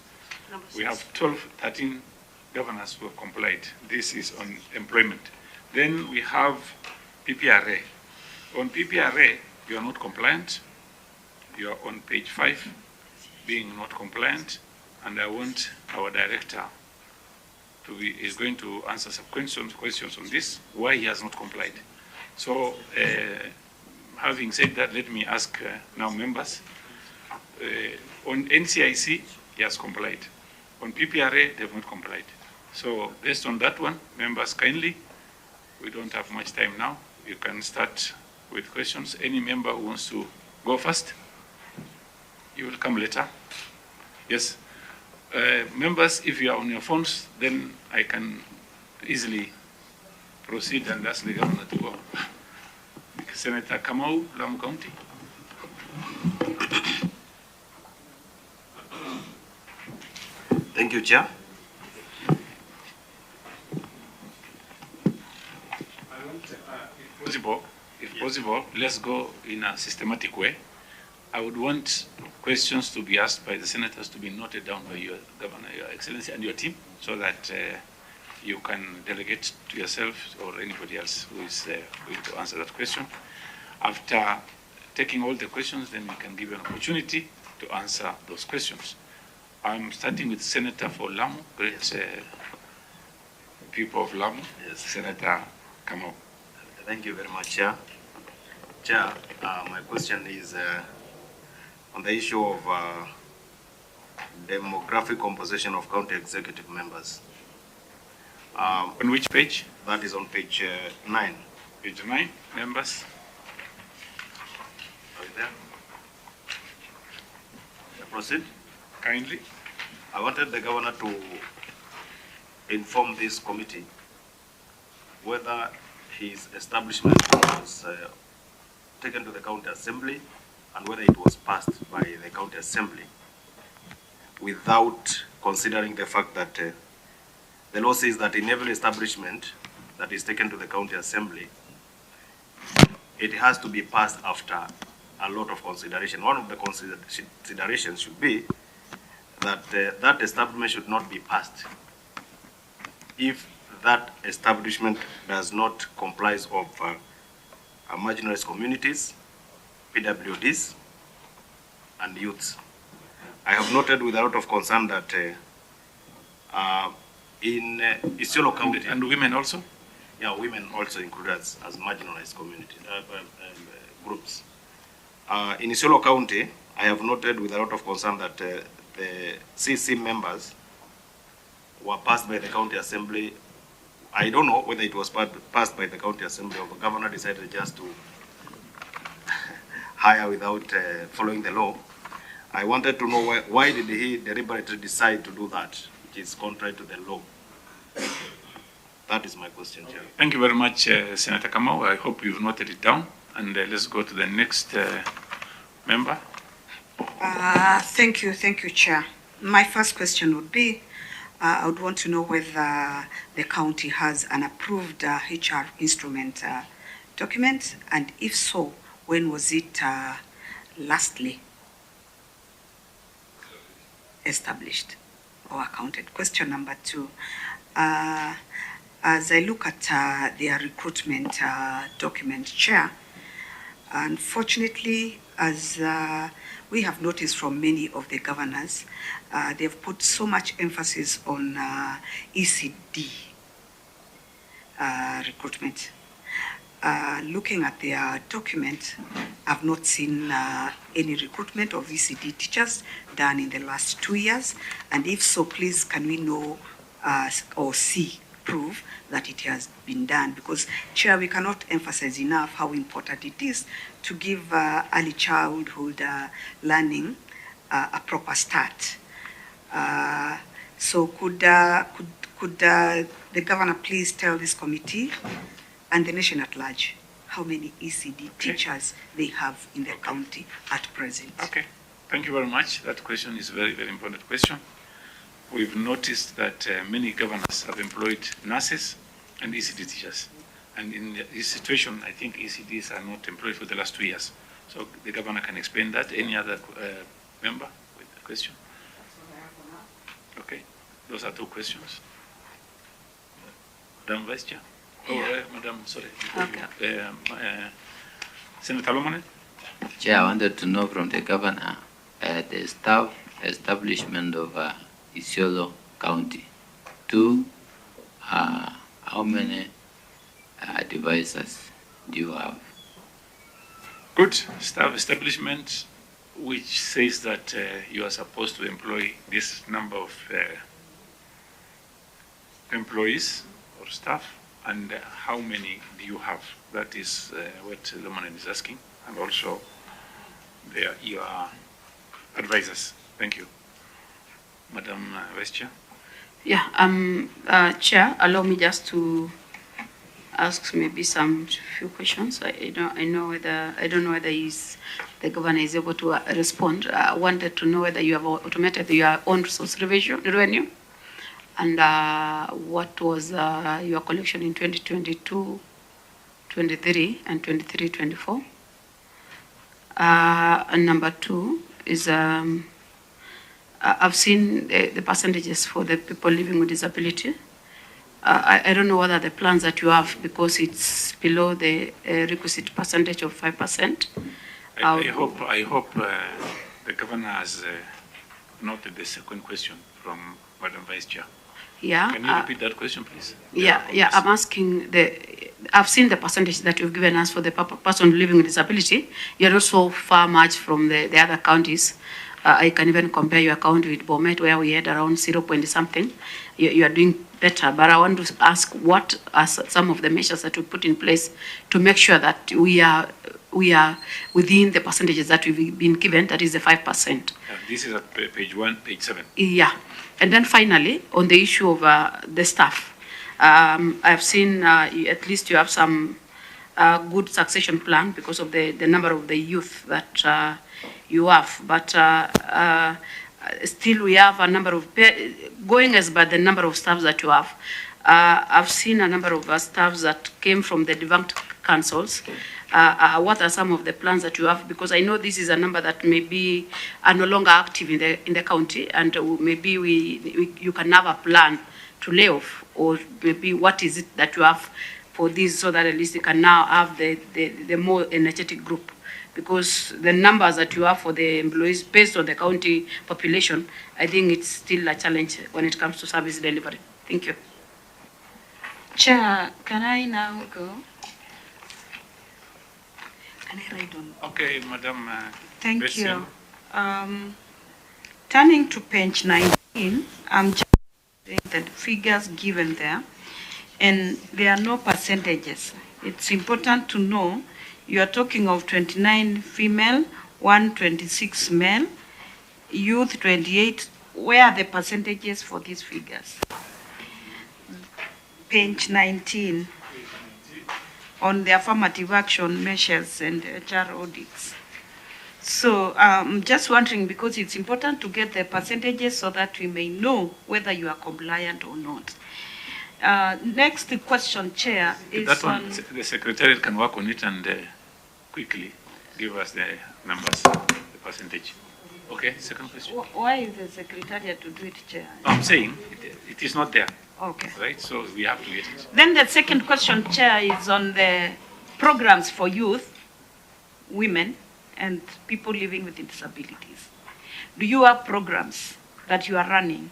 We have 13 governors who have complied. This is on employment. Then we have PPRA. On PPRA, you are not compliant. You are on page 5, being not compliant, and I want our director is going to answer some questions on this, why he has not complied. So, having said that, let me ask now members. On NCIC, he has complied. On PPRA, they have not complied. So based on that one, members kindly, we don't have much time now. You can start with questions. Any member who wants to go first, you will come later. Yes. Members, if you are on your phones, then I can easily proceed and ask the governor to go. Senator Kamau, Lamu County. Thank you, Chair. If possible, let's go in a systematic way. I would want questions to be asked by the senators to be noted down by your Governor, Your Excellency, and your team, so that you can delegate to yourself or anybody else who is going to answer that question. After taking all the questions, then we can give you an opportunity to answer those questions. I'm starting with Senator for Lamu, great people of Lamu, yes. Senator Kamau. Thank you very much, Chair. Chair, my question is on the issue of demographic composition of county executive members. On which page? That is on page 9. Page 9, members. Are you there? Proceed. Kindly. I wanted the Governor to inform this committee whether his establishment was taken to the County Assembly and whether it was passed by the County Assembly without considering the fact that the law says that in every establishment that is taken to the County Assembly, it has to be passed after a lot of consideration. One of the considerations should be that that establishment should not be passed if that establishment does not comply of marginalized communities, PWDs, and youths. I have noted with a lot of concern that in Isiolo County... And women also? Yeah, women also included as marginalized community groups. In Isiolo County, I have noted with a lot of concern that the CC members were passed by the County Assembly. I don't know whether it was passed by the County Assembly or the Governor decided just to hire without following the law. I wanted to know why did he deliberately decide to do that, which is contrary to the law. That is my question, Chair. Thank you very much, Senator Kamau. I hope you've noted it down. And let's go to the next member. Thank you, Chair. My first question would be, I would want to know whether the county has an approved HR instrument document, and if so, when was it lastly established or accounted? Question number 2. As I look at their recruitment document, Chair, unfortunately, as we have noticed from many of the governors, they've put so much emphasis on ECDE recruitment. Looking at their document, I've not seen any recruitment of ECDE teachers done in the last 2 years. And if so, please, can we know or see proof that it has been done? Because, Chair, we cannot emphasize enough how important it is to give early childhood learning a proper start. So could the Governor please tell this committee and the nation at large how many ECDE teachers they have in the county at present? Okay, thank you very much. That question is a very, very important question. We've noticed that many governors have employed nurses and ECD teachers. And in this situation, I think ECDs are not employed for the last 2 years. So the governor can explain that. Any other member with a question? Okay, those are 2 questions. Madam Vice Chair. Madam, sorry. Okay. Senator Lomonet. Chair, I wanted to know from the governor the staff establishment of Isiolo County. 2, how many advisors do you have? Good. Staff establishment, which says that you are supposed to employ this number of employees or staff, and how many do you have? That is what Lomanen is asking, and also your advisors. Thank you. Madam Vice Chair. Yeah, Chair, allow me just to ask maybe some few questions. I don't know whether the governor is able to respond. I wanted to know whether you have automated your own resource revenue, and what was your collection in 2022, 23, and 23, 24. And number two is I've seen the percentages for the people living with disability. I don't know whether the plans that you have, because it's below the requisite percentage of 5%. I hope the governor has noted the second question from Madam Vice Chair. Yeah. Can you repeat that question, please? Yeah. I'm asking I've seen the percentage that you've given us for the person living with disability. You're not so far much from the other counties. I can even compare your county with Bomet, where we had around 0 point something. You are doing better, but I want to ask what are some of the measures that we put in place to make sure that we are within the percentages that we've been given, that is the 5%. This is at page 1, page 7. Yeah. And then finally, on the issue of the staff, I've seen at least you have some good succession plan because of the number of the youth that you have. But still we have a number of, going as by the number of staffs that you have. I've seen a number of staffs that came from the defunct councils. What are some of the plans that you have? Because I know this is a number that maybe are no longer active in the county, and maybe you can have a plan to lay off, or maybe what is it that you have for this, so that at least you can now have the more energetic group. Because the numbers that you have for the employees based on the county population, I think it's still a challenge when it comes to service delivery. Thank you. Chair, can I now go? Can I write on? Okay, Madam. Thank you. Turning to page 19, I'm just saying that the figures given there, and there are no percentages. It's important to know you are talking of 29 female, 126 male, youth 28. Where are the percentages for these figures? Page 19 on the affirmative action measures and HR audits. So I'm just wondering, because it's important to get the percentages so that we may know whether you are compliant or not. Next question, Chair, is that one, on... the Secretariat can work on it and quickly give us the numbers, the percentage. Okay, second question. Why is the Secretariat to do it, Chair? I'm saying it is not there. Okay. Right, so we have to get it. Then the second question, Chair, is on the programs for youth, women, and people living with disabilities. Do you have programs that you are running?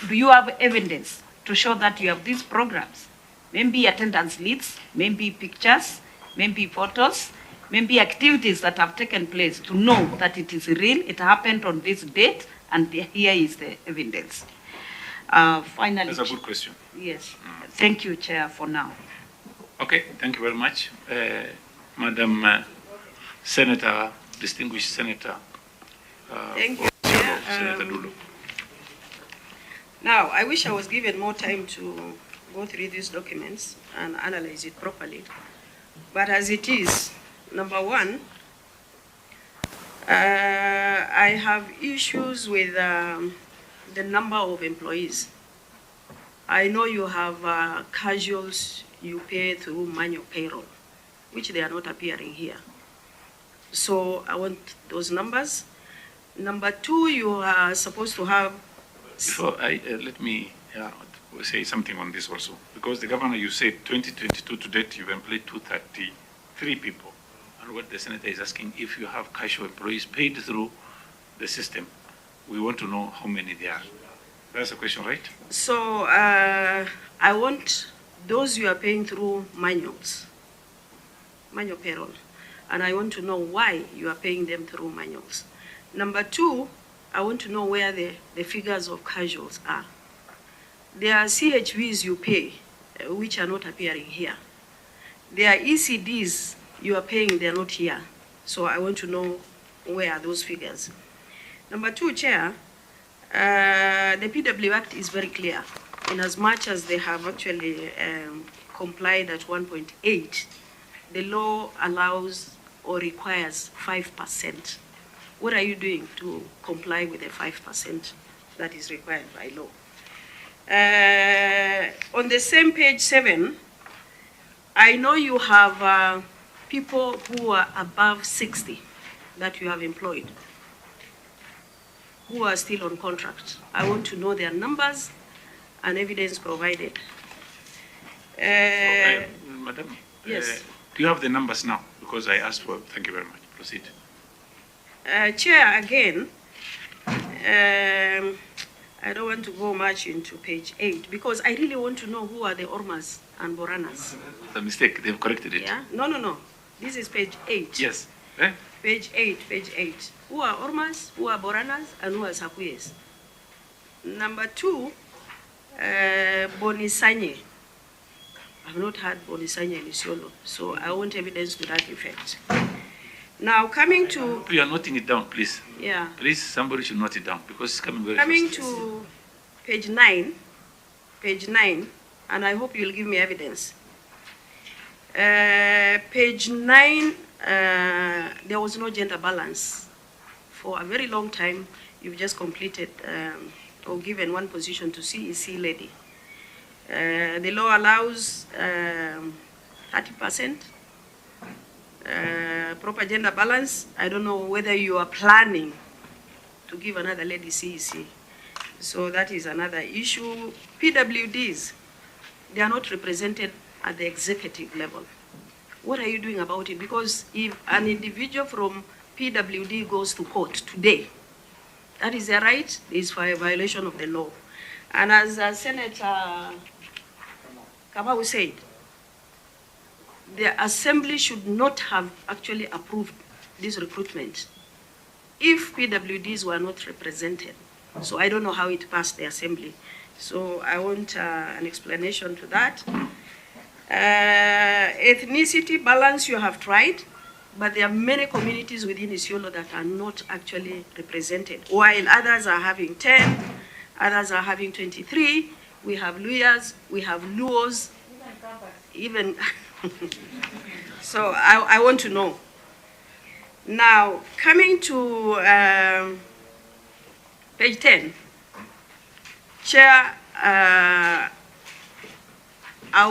Do you have evidence to show that you have these programs? Maybe attendance lists, maybe pictures, maybe photos, maybe activities that have taken place to know that it is real, it happened on this date, and here is the evidence. Finally, that's a good question. Yes. Thank you, Chair, for now. Okay, thank you very much. Madam Senator, distinguished Senator. Thank you, Chair. Senator Dulo. Now, I wish I was given more time to go through these documents and analyze it properly. But as it is, number one, I have issues with the number of employees. I know you have casuals you pay through manual payroll, which they are not appearing here. So I want those numbers. Number two, you are supposed to have... Before let me say something on this also. Because the governor, you said 2022 to date, you've employed 233 people. And what the senator is asking, if you have casual employees paid through the system, we want to know how many there are. That's the question, right? So I want those you are paying through manual payroll. And I want to know why you are paying them through manuals. Number two, I want to know where the figures of casuals are. There are CHVs you pay, which are not appearing here. There are ECDs you are paying, they are not here. So I want to know where are those figures. Number two, Chair, the PW Act is very clear. In as much as they have actually complied at 1.8, the law allows or requires 5%. What are you doing to comply with the 5% that is required by law? On the same page 7, I know you have people who are above 60. that you have employed who are still on contract. I want to know their numbers and evidence provided. Madam, yes. Do you have the numbers now? Because I asked for. Thank you very much. Proceed. Chair, again, I don't want to go much into page 8 because I really want to know who are the Ormas and Boranas. The mistake, they've corrected it. Yeah? No. This is page 8. Yes. Page 8. Who are Ormas, who are Boranas, and who are Sakuyes? Number 2, Bonisanye. I've not had Bonisanye in Isiolo, so I want evidence to that effect. Now, coming to... You are noting it down, please. Yeah. Please, somebody should note it down because it's coming very Coming fast. to page 9, and I hope you'll give me evidence. Page 9, there was no gender balance. For a very long time, you've just completed or given one position to CEC lady. The law allows 30%. Proper gender balance. I don't know whether you are planning to give another lady CEC. So that is another issue. PWDs, they are not represented at the executive level. What are you doing about it? Because if an individual from PWD goes to court today, that is their right, is for a violation of the law. And as Senator Kamau said, the assembly should not have actually approved this recruitment if PWDs were not represented. So I don't know how it passed the assembly. So I want an explanation to that. Ethnicity balance you have tried, but there are many communities within Isiolo that are not actually represented. While others are having 10, others are having 23. We have Luyas, we have Luos, even... So I want to know. Now, coming to page 10, Chair, I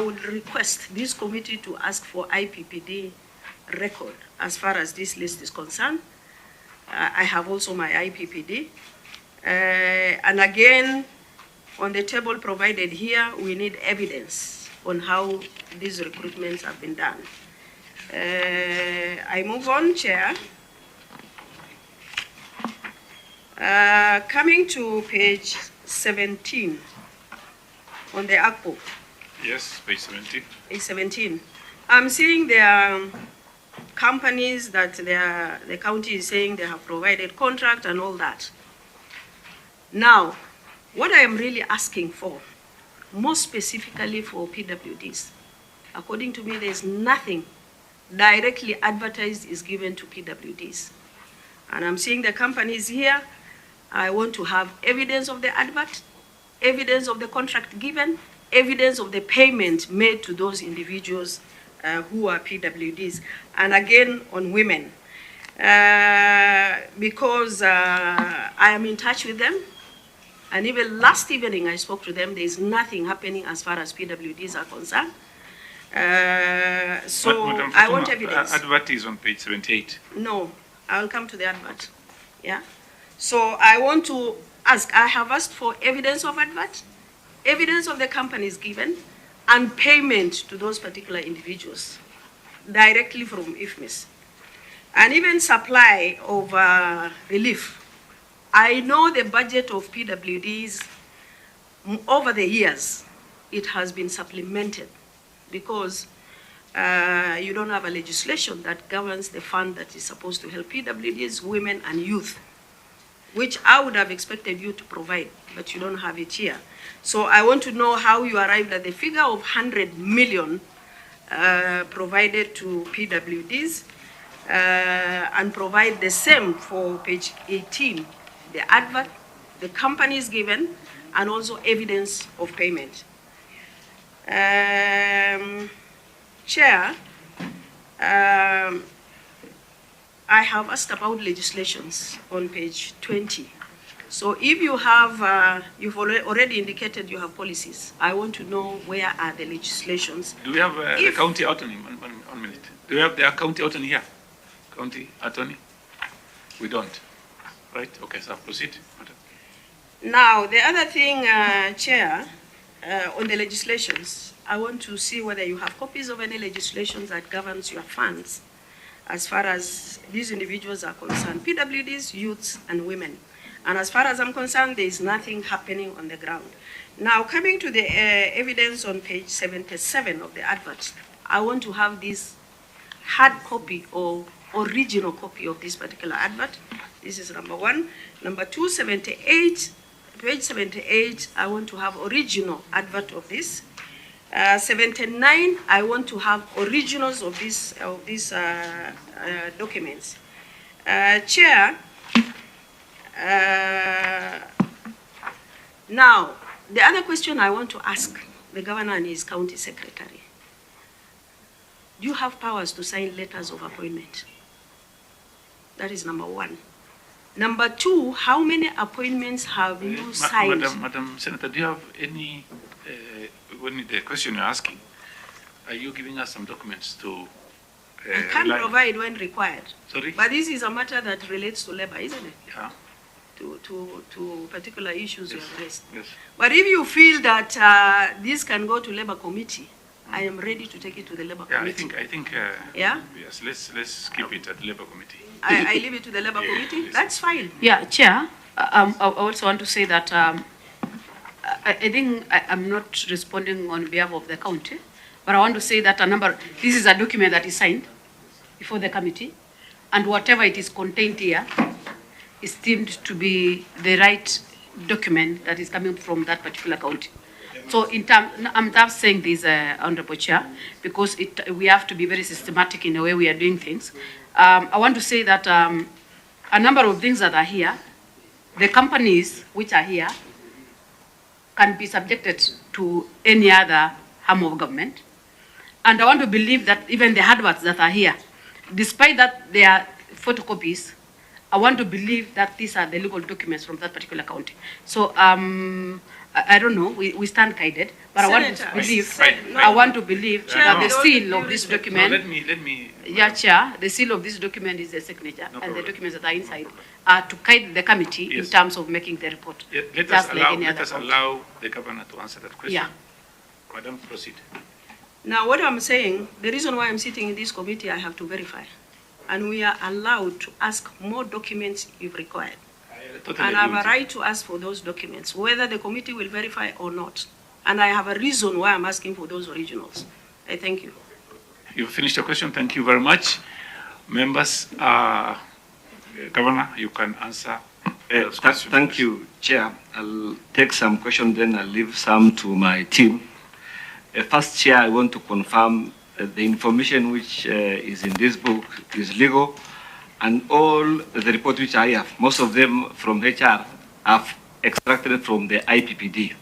would request this committee to ask for IPPD record as far as this list is concerned. I have also my IPPD. And again, on the table provided here, we need evidence on how these recruitments have been done. I move on, Chair. Coming to page 17 on the ACPO. Yes, page 17. Page 17. I'm seeing there are companies that the county is saying they have provided contract and all that. Now, what I am really asking for, more specifically for PWDs, according to me, there's nothing directly advertised is given to PWDs. And I'm seeing the companies here. I want to have evidence of the advert, evidence of the contract given, evidence of the payment made to those individuals who are PWDs. And again, on women, because I am in touch with them. And even last evening, I spoke to them. There is nothing happening as far as PWDs are concerned. So Madam I want Fatuma, evidence. Advert is on page 78. No, I'll come to the advert. Yeah. So I want to ask, I have asked for evidence of advert, evidence of the companies given, and payment to those particular individuals directly from IFMIS. And even supply of relief. I know the budget of PWDs over the years, it has been supplemented because you don't have a legislation that governs the fund that is supposed to help PWDs, women, and youth, which I would have expected you to provide, but you don't have it here. So I want to know how you arrived at the figure of 100 million provided to PWDs and provide the same for page 18. The advert, the companies given, and also evidence of payment. Chair, I have asked about legislations on page 20. So if you have, you've already indicated you have policies. I want to know where are the legislations. Do we have the county attorney? One minute. Do we have the county attorney here? County attorney? We don't. Right? Okay, so proceed. Now, the other thing, Chair, on the legislations, I want to see whether you have copies of any legislations that governs your funds as far as these individuals are concerned, PWDs, youths, and women. And as far as I'm concerned, there is nothing happening on the ground. Now, coming to the evidence on page 77 of the advert, I want to have this hard copy or original copy of this particular advert. This is number one. Number two, 78, page 78, I want to have original advert of this. 79, I want to have originals of these documents. Chair, now, the other question I want to ask the governor and his county secretary, do you have powers to sign letters of appointment? That is number one. Number two, how many appointments have you signed? Madam Senator, do you have any, when the question you're asking, are you giving us some documents to I can provide when required. Sorry? But this is a matter that relates to labor, isn't it? Yeah. To particular issues you have raised. Yes. But if you feel that this can go to labor committee, I am ready to take it to the labor committee. I think. Yeah. Yes. Let's keep it at the labor committee. I leave it to the labor committee. That's fine. Yeah, Chair. I also want to say that I think I'm not responding on behalf of the county, but I want to say that this is a document that is signed before the committee, and whatever it is contained here is deemed to be the right document that is coming from that particular county. So I'm not saying this, Honorable Chair, because we have to be very systematic in the way we are doing things. I want to say that a number of things that are here, the companies which are here can be subjected to any other arm of government. And I want to believe that even the adverts that are here, despite that they are photocopies, I want to believe that these are the legal documents from that particular county. So I don't know, we stand guided, but I want to believe that the seal of this document, let me. Yeah, Chair, the seal of this document is the signature, and the documents that are inside are to guide the committee in terms of making the report. Yeah, let us allow the governor to answer that question. Yeah. Madam, proceed. Now, what I'm saying, the reason why I'm sitting in this committee, I have to verify. And we are allowed to ask more documents if required. And I have a right to ask for those documents, whether the committee will verify or not. And I have a reason why I'm asking for those originals. I thank you. You've finished your question. Thank you very much. Members, Governor, you can answer. Thank you, Chair. I'll take some questions, then I'll leave some to my team. First, Chair, I want to confirm the information which is in this book is legal, and all the reports which I have, most of them from HR, have extracted from the IPPD.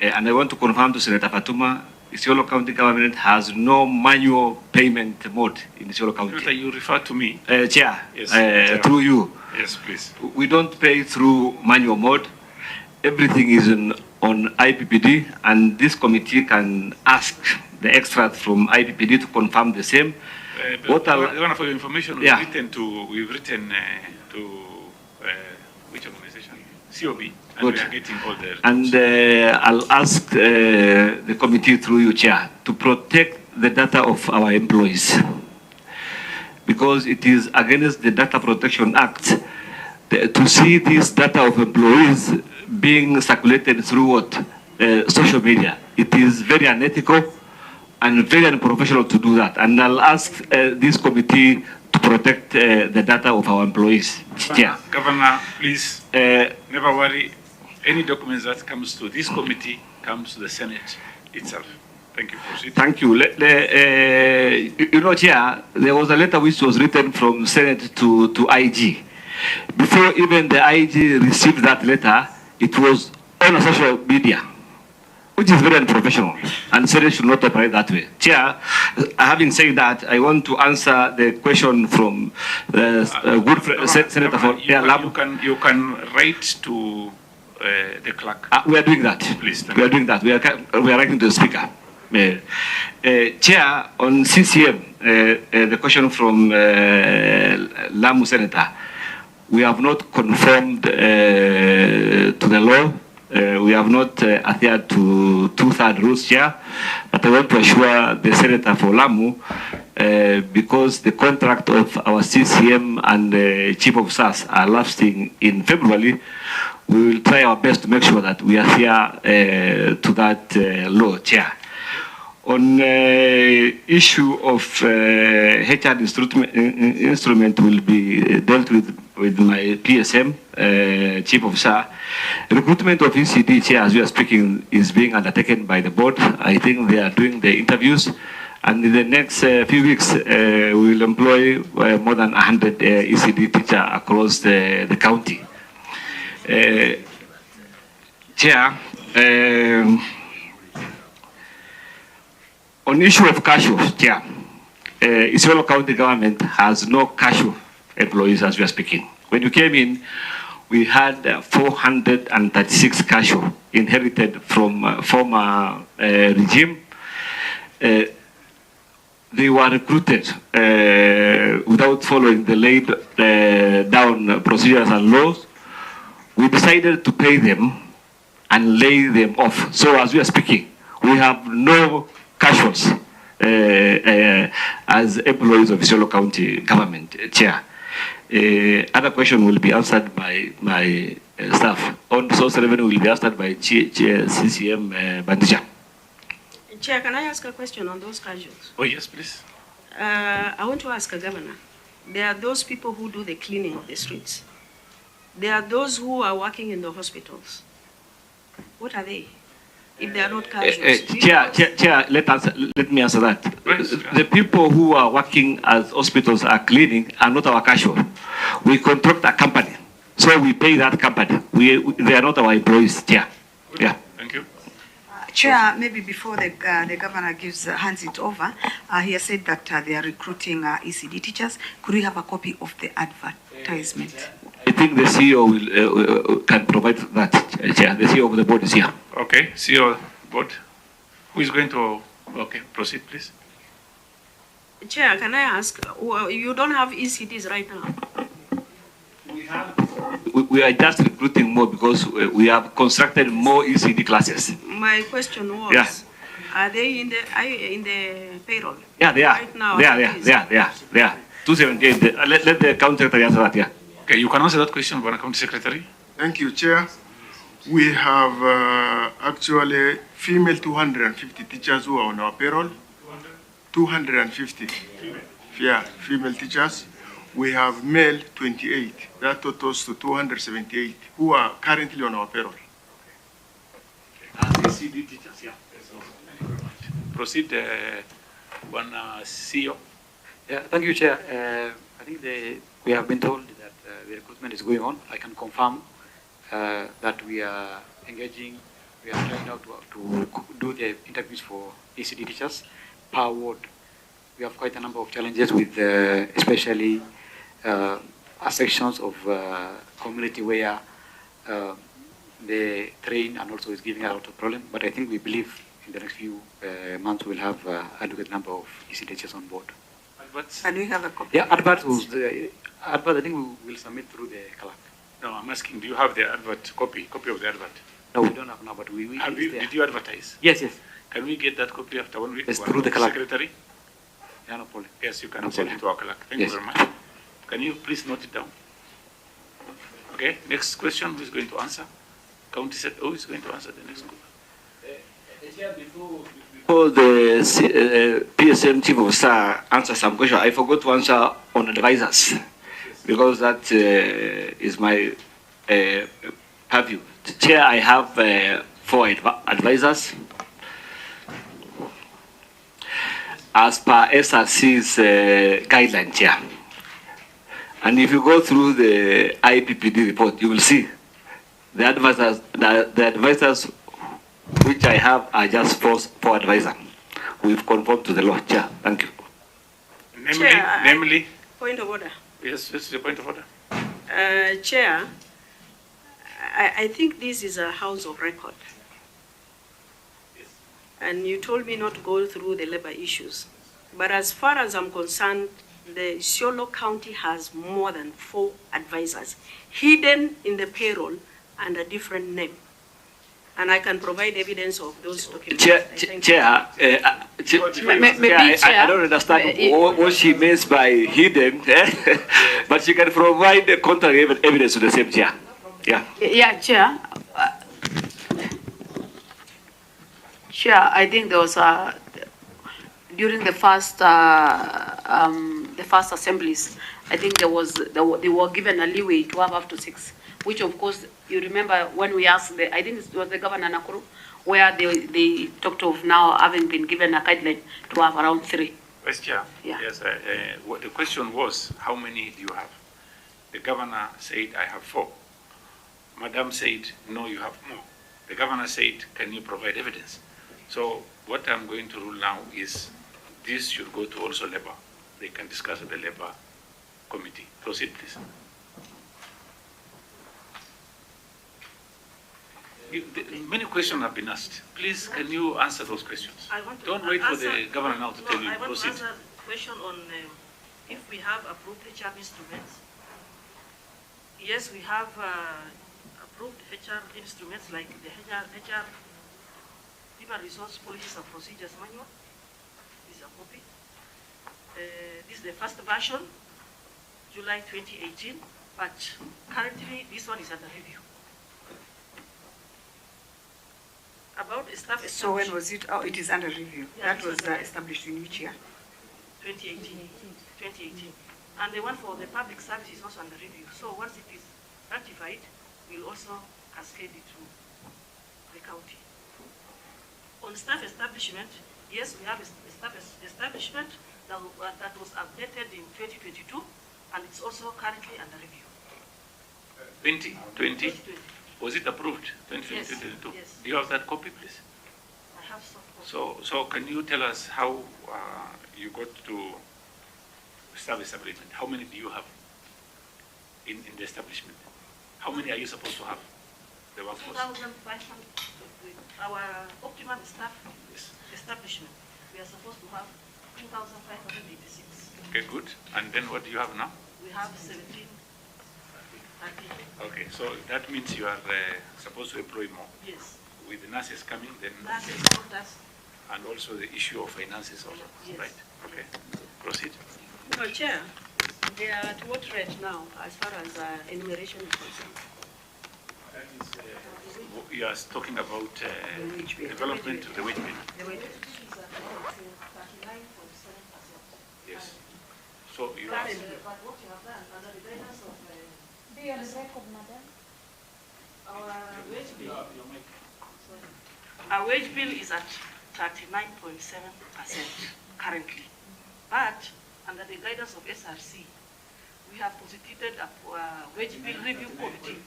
And I want to confirm to Senator Fatuma, Isiolo County government has no manual payment mode in Isiolo County. Senator, you refer to me? Chair, yes, through you. Yes, please. We don't pay through manual mode. Everything is on IPPD, and this committee can ask the extract from IPPD to confirm the same. For your information, we've written to which organization? COB, and Good. we are getting all the reports. And I'll ask the committee through you, Chair, to protect the data of our employees, because it is against the Data Protection Act to see this data of employees being circulated through what? Social media. It is very unethical and very unprofessional to do that. And I'll ask this committee to protect the data of our employees. Chair. Governor, please, never worry. Any documents that comes to this committee comes to the Senate itself. Thank you. Proceed. Thank you. You know, Chair, there was a letter which was written from Senate to IG. Before even the IG received that letter, it was on social media, which is very unprofessional, and Senate should not operate that way. Chair, having said that, I want to answer the question from Senator for you can write to the clerk. We are doing that. Please. We are doing that. We are writing to the Speaker. Chair, on CCM, the question from Lamu Senator, we have not conformed to the law. We have not adhered to two-third rules, Chair. But I want to assure the Senator for Lamu, because the contract of our CCM and Chief of SAS are lapsing in February, we will try our best to make sure that we adhere to that law, Chair. On issue of HR instrument will be dealt with my PSM, Chief of SA. Recruitment of ECDE, Chair, as we are speaking, is being undertaken by the board. I think they are doing the interviews. And in the next few weeks, we will employ more than 100 ECDE teachers across the county. Chair, on issue of cashew, Chair, Isiolo County government has no cashew employees as we are speaking. When you came in, we had 436 cashew inherited from former regime. They were recruited without following the laid down procedures and laws. We decided to pay them and lay them off. So as we are speaking, we have no casuals as employees of Isiolo County government, Chair. Other question will be answered by my staff. On source revenue will be answered by CCM Bandija. Chair, can I ask a question on those casuals? Oh, yes, please. I want to ask a governor. There are those people who do the cleaning of the streets. There are those who are working in the hospitals. What are they? If they are not casuals. Chair, let me answer that. The people who are working as hospitals are cleaning are not our casual. We contract a company. So we pay that company. They are not our employees, Chair. Yeah. Thank you. Chair, maybe before the governor hands it over, he has said that they are recruiting ECD teachers. Could we have a copy of the advertisement? I think the CEO can provide that, Chair. The CEO of the board is here. Okay, CEO board. Who is going to? Okay, proceed, please. Chair, can I ask? You don't have ECDs right now. We are just recruiting more because we have constructed more ECD classes. My question was, are they in the payroll? Yeah, they are. Right now, they are. 278. Let the county secretary answer that, yeah. Okay, you can answer that question, County Secretary. Thank you, Chair. We have actually female 250 teachers who are on our payroll. 250. Yeah, female teachers. We have male 28. That totals to 278 who are currently on our payroll. ECD teachers, yeah. Proceed, CEO. Yeah, thank you, Chair. I think we have been told that the recruitment is going on. I can confirm that we are engaging, we are trying out to do the interviews for ECD teachers per ward. We have quite a number of challenges with especially sections of community where they train and also is giving a lot of problem. But I think we believe in the next few months we'll have adequate number of ECD teachers on board. And we have a copy. Yeah, advert I think we will submit through the clerk. No, I'm asking, do you have the advert copy of the advert? No, we don't have now, but did you advertise? Yes. Can we get that copy after 1 week? It's through the clerk. Secretary? Yeah, no problem. Yes, you can send it to our clerk. Thank you very much. Can you please note it down? Okay, next question, who is going to answer? County said, who is going to answer the next question? Before the PSM chief of staff answer some question, I forgot to answer on advisors because that is my purview. Chair, I have 4 advisors. As per SRC's guideline, Chair. And if you go through the IPPD report, you will see the advisors which I have are just 4 advisors. We've conformed to the law, Chair. Thank you. Namely? Point of order. Yes, this is the point of order. Chair, I think this is a house of record. and you told me not to go through the labor issues. But as far as I'm concerned, the Isiolo County has more than 4 advisors hidden in the payroll under a different name. And I can provide evidence of those documents. Chair, I don't understand what she means by hidden, but she can provide the contrary evidence to the same chair. Yeah. Yeah, Chair. Chair, I think there was during the first assemblies, I think they were given a leeway to have up to 6, which of course you remember when we asked I think it was the Governor Nakuru, where they talked of now having been given a guideline to have around 3. Vice Chair. Yeah. Yes. The question was, how many do you have? The Governor said, I have 4. Madam said, no, you have more. The Governor said, can you provide evidence? So what I'm going to rule now is this should go to also Labour. They can discuss at the Labour Committee. Proceed, please. Many questions have been asked. Please, can you answer those questions? Don't wait for the Governor now to tell you. I want Proceed. to answer the question on if we have approved HR instruments. Yes, we have approved HR instruments like the HR Human Resource Policies and Procedures Manual. This is a copy. This is the first version, July 2018, but currently this one is under review. About staff So when was it? Oh, it is under review. Yeah, That was established in which year? 2018. 2018. And the one for the public service is also under review. So once it is ratified, we'll also cascade it to the county. On staff establishment, yes, we have a staff establishment that was updated in 2022, and it's also currently under review. 2020? Was it approved? 2022? Yes. Yes. Do you have that copy, please? I have some copy. So can you tell us how you got to staff establishment? How many do you have in the establishment? How many are you supposed to have? The workforce? 2,500. Our optimum staff establishment, we are supposed to have 2,586. Okay, good. And then what do you have now? We have 17. Okay, so that means you are supposed to employ more. Yes. With the nurses coming, then... Nurses, doctors. And also the issue of finances also, yes. Right? Okay, proceed. No, Chair, they are at what rate now as far as enumeration is concerned? That is, you are talking about development of the wage bill. The wage bill. Yes. So you are... But what you have done under the guidance of... Be on record, madam. Our wage bill is at 39.7% currently. But under the guidance of SRC, we have constituted a wage bill review committee.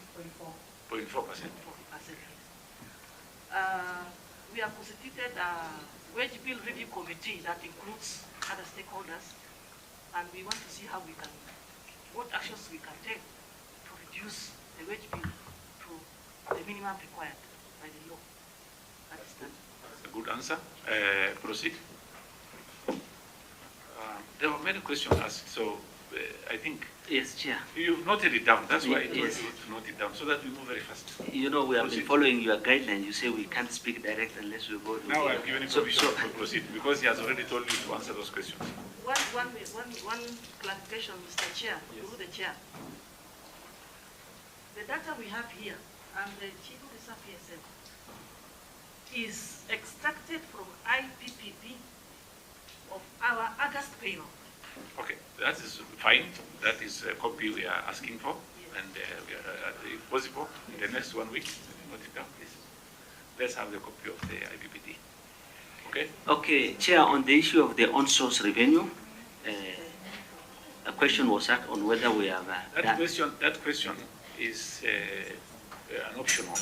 0.4%. We have constituted a wage bill review committee that includes other stakeholders, and we want to see how we can, what actions we can take to reduce the wage bill to the minimum required by the law. That is done. That's a good answer. Proceed. There were many questions asked, so I think... Yes, Chair. You've noted it down. That's why yes. you want to note it down, so that we move very fast. You know, we have been following your guidelines. You say we can't speak direct unless we go to... Now I've given you permission to proceed, because he has already told you to answer those questions. One clarification, Mr. Chair, through the Chair. The data we have here, and the Chief Officer PSM, is extracted from IPPD of our August payroll. Okay, that is fine. That is a copy we are asking for, and we are, if possible, in the next 1 week, note it down, please. Let's have the copy of the IPPD. Okay? Okay, Chair, on the issue of the on-source revenue, a question was asked on whether we have that question is an optional.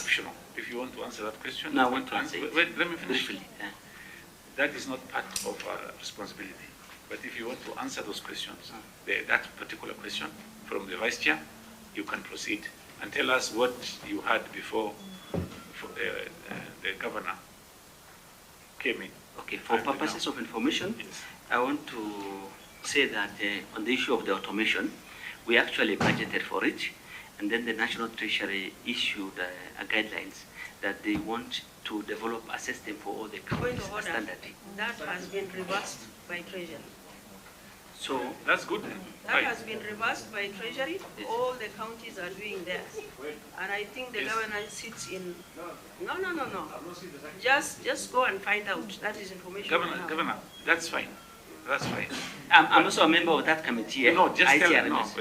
If you want to answer that question, no, I want to answer it. Wait, let me finish. Briefly. That is not part of our responsibility. But if you want to answer those questions, that particular question from the Vice Chair, you can proceed and tell us what you had before the Governor came in. Okay, for purposes of information, I want to say that on the issue of the automation, we actually budgeted for it, and then the National Treasury issued guidelines that they want to develop a system for all the counties standard. That has been reversed by Treasury. So that's good. That has been reversed by Treasury. All the counties are doing theirs, and I think the governor sits in. No. Just go and find out. That is information. Governor, that's fine. That's fine. I'm also a member of that committee. No, just tell ICRMS.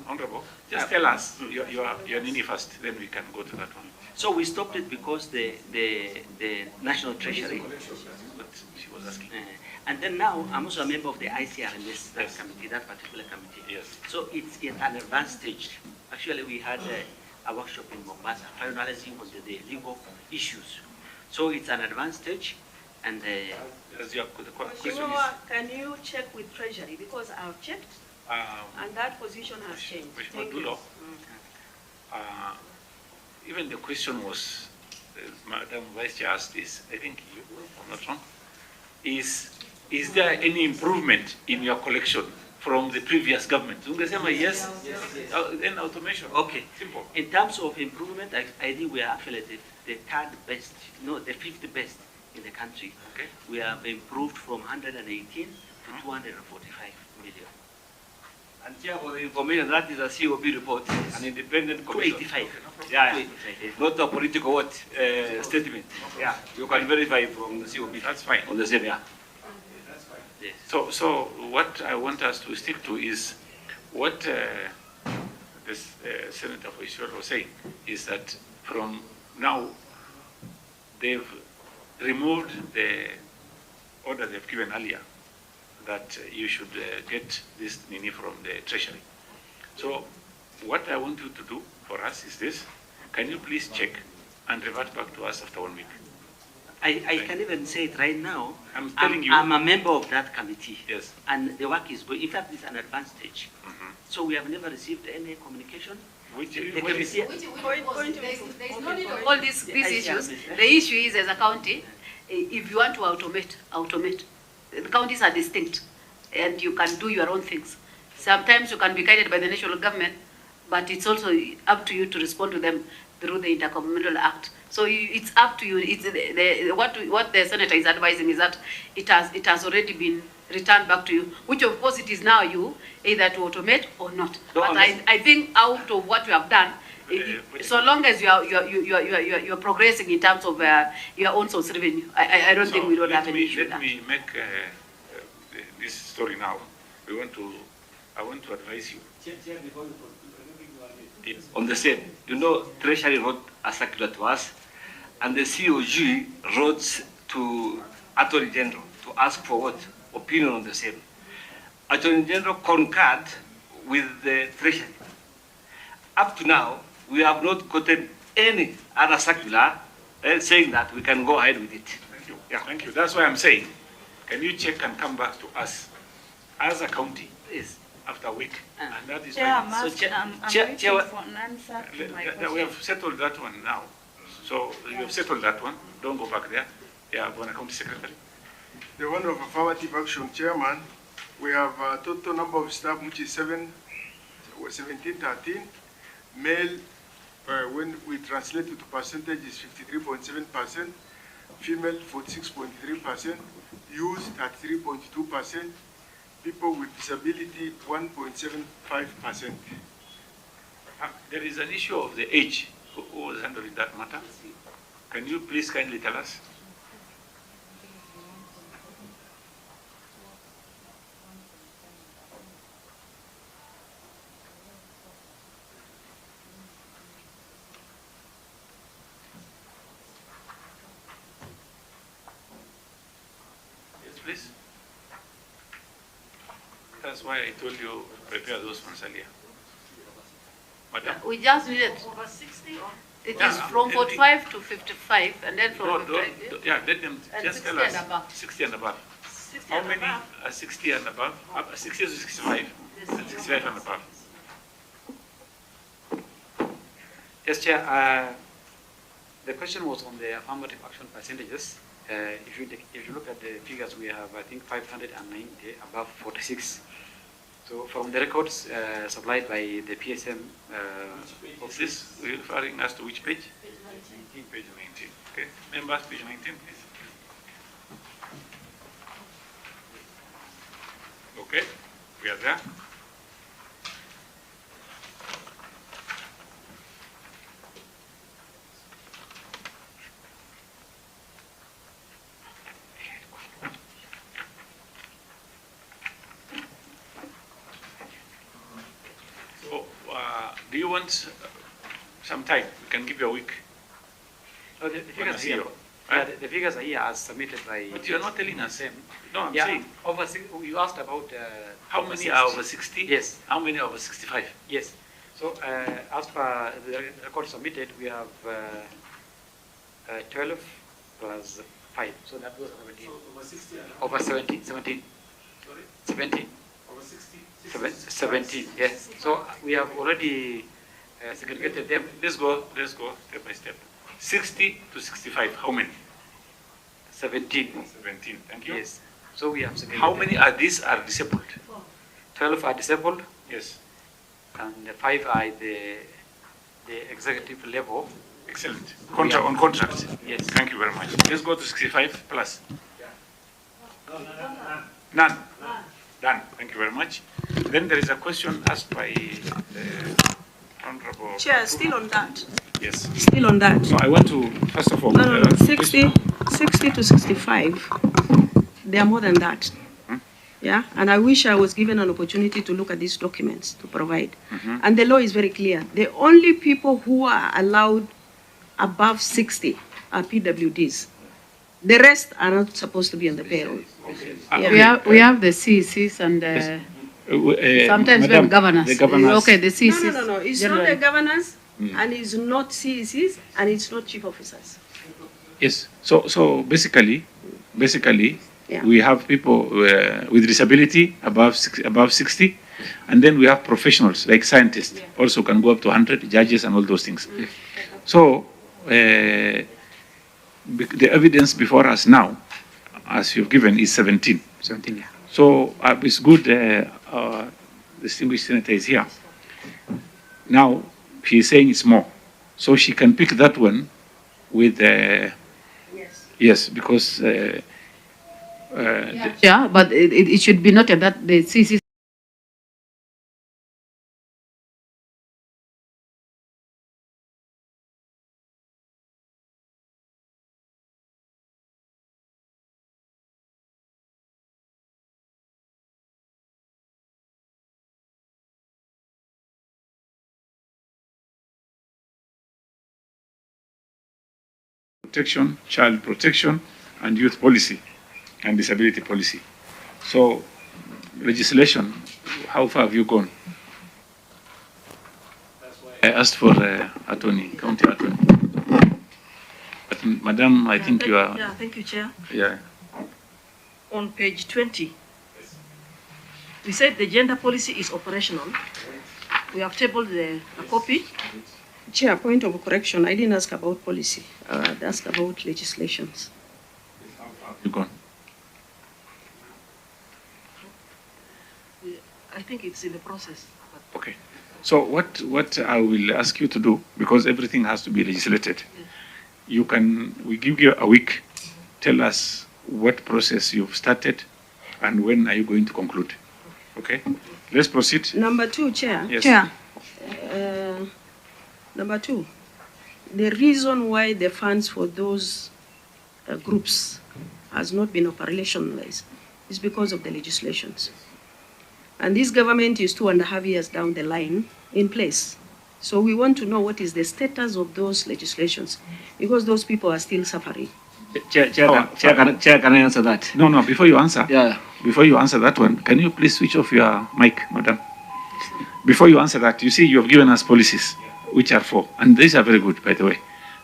Honorable. Just tell us your Nini first, then we can go to that one. So we stopped it because the National Treasury. But she was asking. And then now I'm also a member of the ICRMS, that committee, that particular committee. Yes. So it's in an advanced stage. Actually, we had a workshop in Mombasa, finalizing on the legal issues. So it's an advanced stage, and can you check with Treasury, because I've checked, and that position has changed. Thank you. Even the question was, Madam Vice Chair asked this, I think you, I'm not wrong, is there any improvement in your collection from the previous government? Yes. Then automation. Okay. Simple. In terms of improvement, I think we are actually the third best, no, the fifth best in the country. Okay. We have improved from 118 to 245 million. And here for the information, that is a COB report, an independent commission. 285. Yeah, 285. Not a political statement. Yeah, you can verify from the COB. That's fine. On the same, yeah. Yes. So what I want us to stick to is what this Senator for Isiolo was saying, is that from now they've removed the order they've given earlier that you should get this Nini from the Treasury. So what I want you to do for us is this. Can you please check and revert back to us after 1 week? I can even say it right now. I'm telling you. I'm a member of that committee. Yes. And the work is going. In fact, it's an advanced stage. So we have never received any communication. There's no need of all these issues. The issue is, as a county, if you want to automate. The counties are distinct, and you can do your own things. Sometimes you can be guided by the national government, but it's also up to you to respond to them through the Intergovernmental Act. So it's up to you. It's what the senator is advising is that it has already been returned back to you, which of course it is now you either to automate or not. But I think out of what you have done, so long as you're progressing in terms of your own source revenue, I don't think we don't have any issue with that. Let me make this story now. I want to advise you. On the same, Treasury wrote a circular to us, and the COG wrote to Attorney General to ask for what? Opinion on the same. Attorney General concurred with the Treasury. Up to now, we have not gotten any other circular saying that we can go ahead with it. Thank you. Yeah, thank you. That's why I'm saying, can you check and come back to us as a county? Yes. After a week. And that is Chair, why. I'm waiting for an answer to my question. We have settled that one now. So you have settled that one. Don't go back there. Yeah, Governor County Secretary. The one of affirmative action, Chairman, we have a total number of staff which is 1713. Male, when we translate it to percentage, is 53.7%. Female, 46.3%. Youth, 33.2%. People with disability, 1.75%. There is an issue of the age. Who was handling that matter? Can you please kindly tell us? Yes, please. That's why I told you prepare those ones earlier. Madam. We just needed over 60. It is from 45 to 55, and then from 55. Yeah, let them just tell us. 60 and above. 60 How and many above. are 60 and above? 60 to 65. And 65 and above. Yes, Chair. The question was on the affirmative action percentages. if you look at the figures, we have, I think, 590 above 46. So from the records supplied by the PSM Is this referring us to which page? Page 19. Okay. Members, page 19, please. Okay, we are there. So, do you want some time? We can give you a week. Oh, the figures here. The figures are here as submitted by. But you're not telling us. No, I'm yeah, saying. You asked about. How many are over 60? Yes. How many are over 65? Yes. So as per the record submitted, we have 12 plus 5. So that goes 17. Over 60? Over 17. 17. Sorry? 17. Over 60? 17, yes. So we have already segregated them. Let's go step by step. 60 to 65, how many? 17. 17, thank you. Yes. So we have segregated. How many are these are disabled? 12 are disabled. Yes. And 5 are at the executive level. Excellent. On contract? Yes. Thank you very much. Let's go to 65 plus. None. Done. Thank you very much. Then there is a question asked by the Honorable. Chair, still on that. Yes. Still on that. So I want to, first of all. No, 60 to 65. They are more than that. Yeah, and I wish I was given an opportunity to look at these documents to provide. And the law is very clear. The only people who are allowed above 60 are PWDs. The rest are not supposed to be on the payroll. Yeah. We have the CECs and sometimes we have governors. The governors. Okay, the CECs. No. It's not the governors, and it's not CECs, and it's not chief officers. Yes. So basically, Yeah. we have people with disability above 60, and then we have professionals like scientists also can go up to 100, judges and all those things. So the evidence before us now, as you've given, is 17. 17, yeah. So it's good distinguished senator is here. Now, she's saying it's more. So she can pick that one with, yes, because yeah, but it should be noted that the CECs protection, child protection, and youth policy, and disability policy. So, legislation, how far have you gone? I asked for attorney, county attorney. But, Madam, I think you are... Yeah, thank you, Chair. Yeah. On page 20, we said the gender policy is operational. We have tabled a copy. Chair, point of correction, I didn't ask about policy. I asked about legislations. You gone? I think it's in the process. Okay. So what I will ask you to do, because everything has to be legislated, we give you a week, tell us what process you've started and when are you going to conclude. Okay? Let's proceed. Number 2, Chair. Yes. Chair. Number 2, the reason why the funds for those groups has not been operationalized is because of the legislations. And this government is 2.5 years down the line in place. So we want to know what is the status of those legislations, because those people are still suffering. Chair, can I answer that? No, before you answer, yeah. Before you answer that one, can you please switch off your mic, madam? Before you answer that, you see you have given us policies, which are 4, and these are very good, by the way.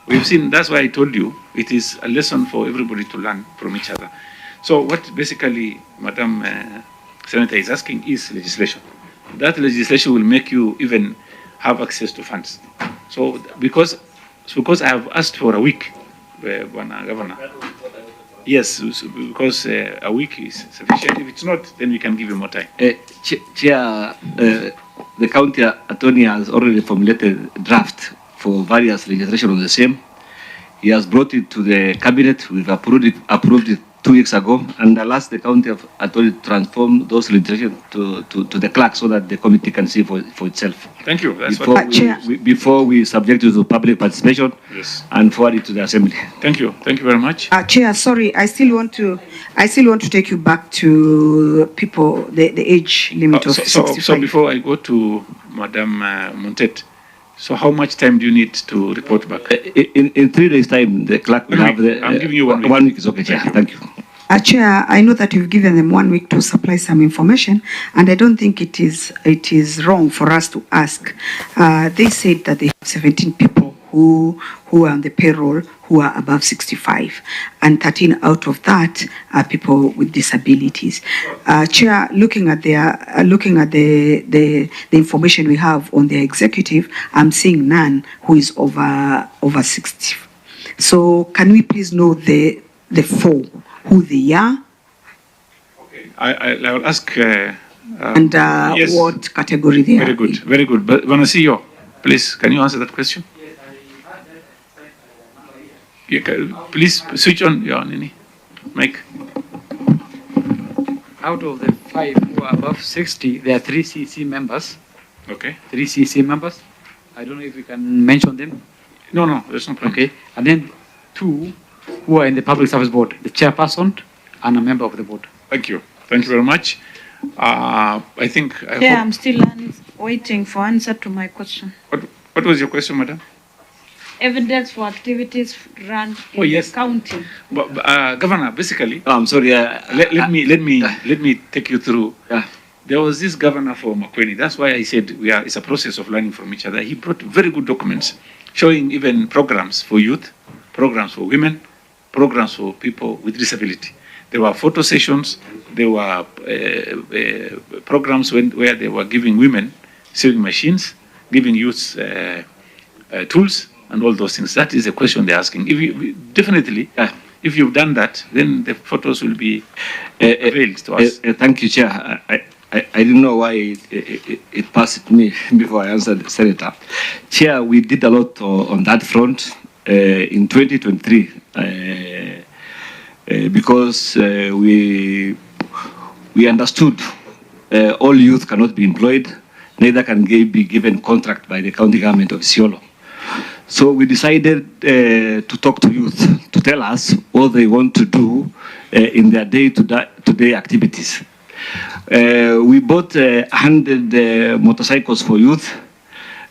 We've seen, that's why I told you, it is a lesson for everybody to learn from each other. So what basically, Madam Senator is asking is legislation. That legislation will make you even have access to funds. So because I have asked for a week, Governor. Yes, because a week is sufficient. If it's not, then we can give you more time. Chair, the county attorney has already formulated a draft for various legislation of the same. He has brought it to the cabinet. We've approved it 2 weeks ago, and I'll ask the county attorney to transform those legislation to the clerk so that the committee can see for itself. Thank you. That's before we subject it to public participation, yes, and forward it to the assembly. Thank you. Thank you very much. Chair, sorry, I still want to take you back to people, the age limit of 65. So before I go to Madam Montet, so how much time do you need to report back? In 3 days' time, the clerk will have the... I'm giving you 1 week. 1 week is okay, Chair. Thank you. Chair, I know that you've given them 1 week to supply some information, and I don't think it is wrong for us to ask. They said that they have 17 people who are on the payroll who are above 65, and 13 out of that are people with disabilities. Chair, looking at the information we have on the executive, I'm seeing none who is over 60. So can we please know the 4 who they are? Okay, I will ask. And yes, what category they are. Very good, very good. But Vanasio, please, can you answer that question? Please switch on your mic. Out of the 5 who are above 60, there are 3 CC members. Okay. 3 CC members. I don't know if we can mention them. No, there's no problem. Okay. And then 2 who are in the Public Service Board, the chairperson and a member of the board. Thank you. Thank you very much. I think... Yeah, I'm still waiting for answer to my question. What was your question, madam? Evidence for activities run in the county. But, Governor, basically... I'm sorry. Let me take you through. There was this governor for Makweni. That's why I said it's a process of learning from each other. He brought very good documents showing even programs for youth, programs for women, programs for people with disability. There were photo sessions. There were programs where they were giving women sewing machines, giving youths tools, and all those things. That is the question they're asking. If you've done that, then the photos will be availed to us. Thank you, Chair. I didn't know why it passed me before I answered the Senator. Chair, we did a lot on that front in 2023 because we understood all youth cannot be employed, neither can be given contract by the county government of Isiolo. So we decided to talk to youth to tell us what they want to do in their day-to-day activities. We bought 100 motorcycles for youth,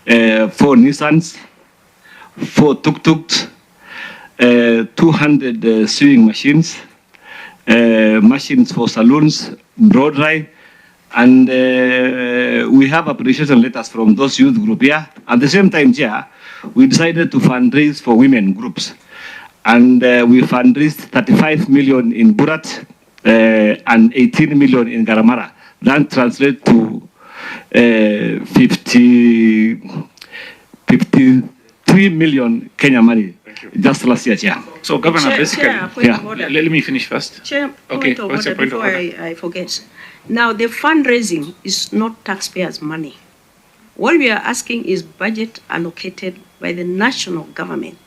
4 Nissans, 4 tuk-tuks, 200 sewing machines, machines for saloons, blow dry, and we have appreciation letters from those youth groups here. At the same time, Chair, we decided to fundraise for women groups. And we fundraised 35 million in Burat and 18 million in Garamara. That translates to 53 million Kenya money just last year, Chair. So, Governor, basically... Let me finish first. Chair, okay, what's your point of order? I forget. Now, the fundraising is not taxpayers' money. What we are asking is budget allocated by the national government.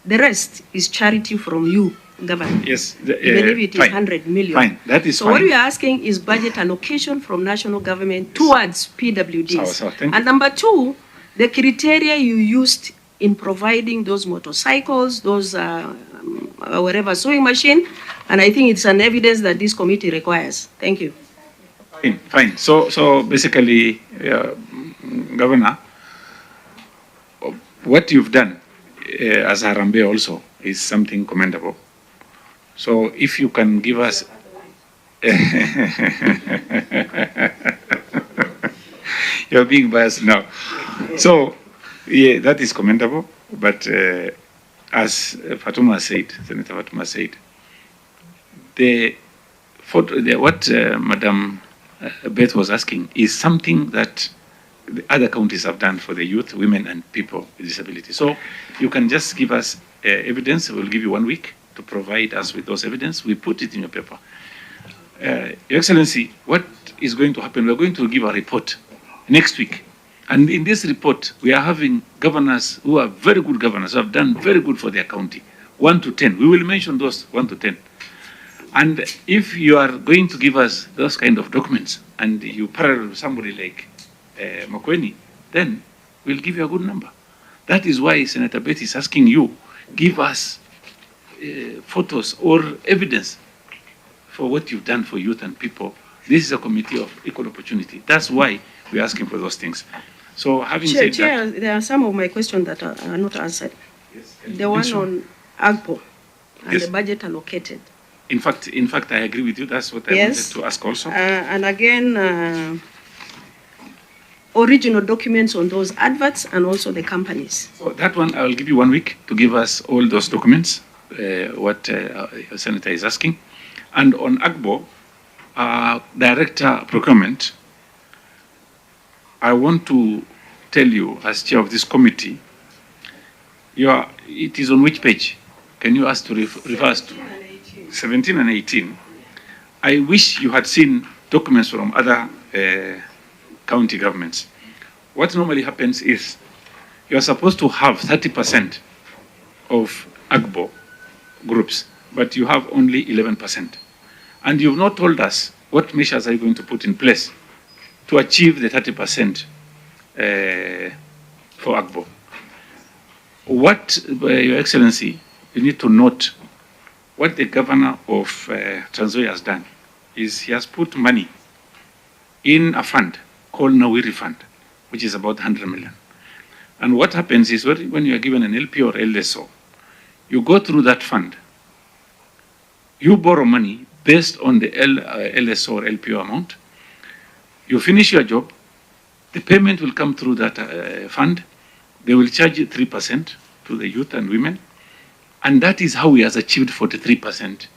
The rest is charity from you, Governor. Yes. Even if it is 100 million. Fine, that is so fine. What we are asking is budget allocation from national government towards PWDs. Thank and you. number 2, the criteria you used in providing those motorcycles, those whatever sewing machine, and I think it's an evidence that this committee requires. Thank you. Fine. So basically, Governor, what you've done as Harambe also is something commendable. So if you can give us... You're being biased now. So, yeah, that is commendable. But as Fatuma said, Senator Fatuma said, what Madam Beth was asking is something that the other counties have done for the youth, women, and people with disability. So you can just give us evidence. We'll give you 1 week to provide us with those evidence. We put it in your paper. Your Excellency, what is going to happen? We're going to give a report next week. And in this report, we are having governors who are very good governors, who have done very good for their county, 1 to 10. We will mention those 1 to 10. And if you are going to give us those kind of documents and you parallel with somebody like Makweni, then we'll give you a good number. That is why Senator Betty is asking you, give us photos or evidence for what you've done for youth and people. This is a committee of equal opportunity. That's why we're asking for those things. So having said Chair, that... there are some of my questions that are not answered. Yes, the one on AGPO and yes. the budget allocated. In fact, I agree with you. That's what I wanted to ask also. And again, original documents on those adverts and also the companies. So that one, I will give you 1 week to give us all those documents, what Senator is asking. And on AGPO, Director Procurement, I want to tell you, as chair of this committee, it is on which page? Can you ask to reverse to 17 and 18? I wish you had seen documents from other county governments. What normally happens is you are supposed to have 30% of AGPO groups, but you have only 11%. And you've not told us what measures are you going to put in place to achieve the 30% for AGPO. What, Your Excellency, you need to note what the governor of Trans Nzoia has done is he has put money in a fund called Nawiri Fund, which is about 100 million. And what happens is when you are given an LP or LSO, you go through that fund, you borrow money based on the LSO or LPO amount, you finish your job, the payment will come through that fund, they will charge you 3% to the youth and women, and that is how he has achieved 43%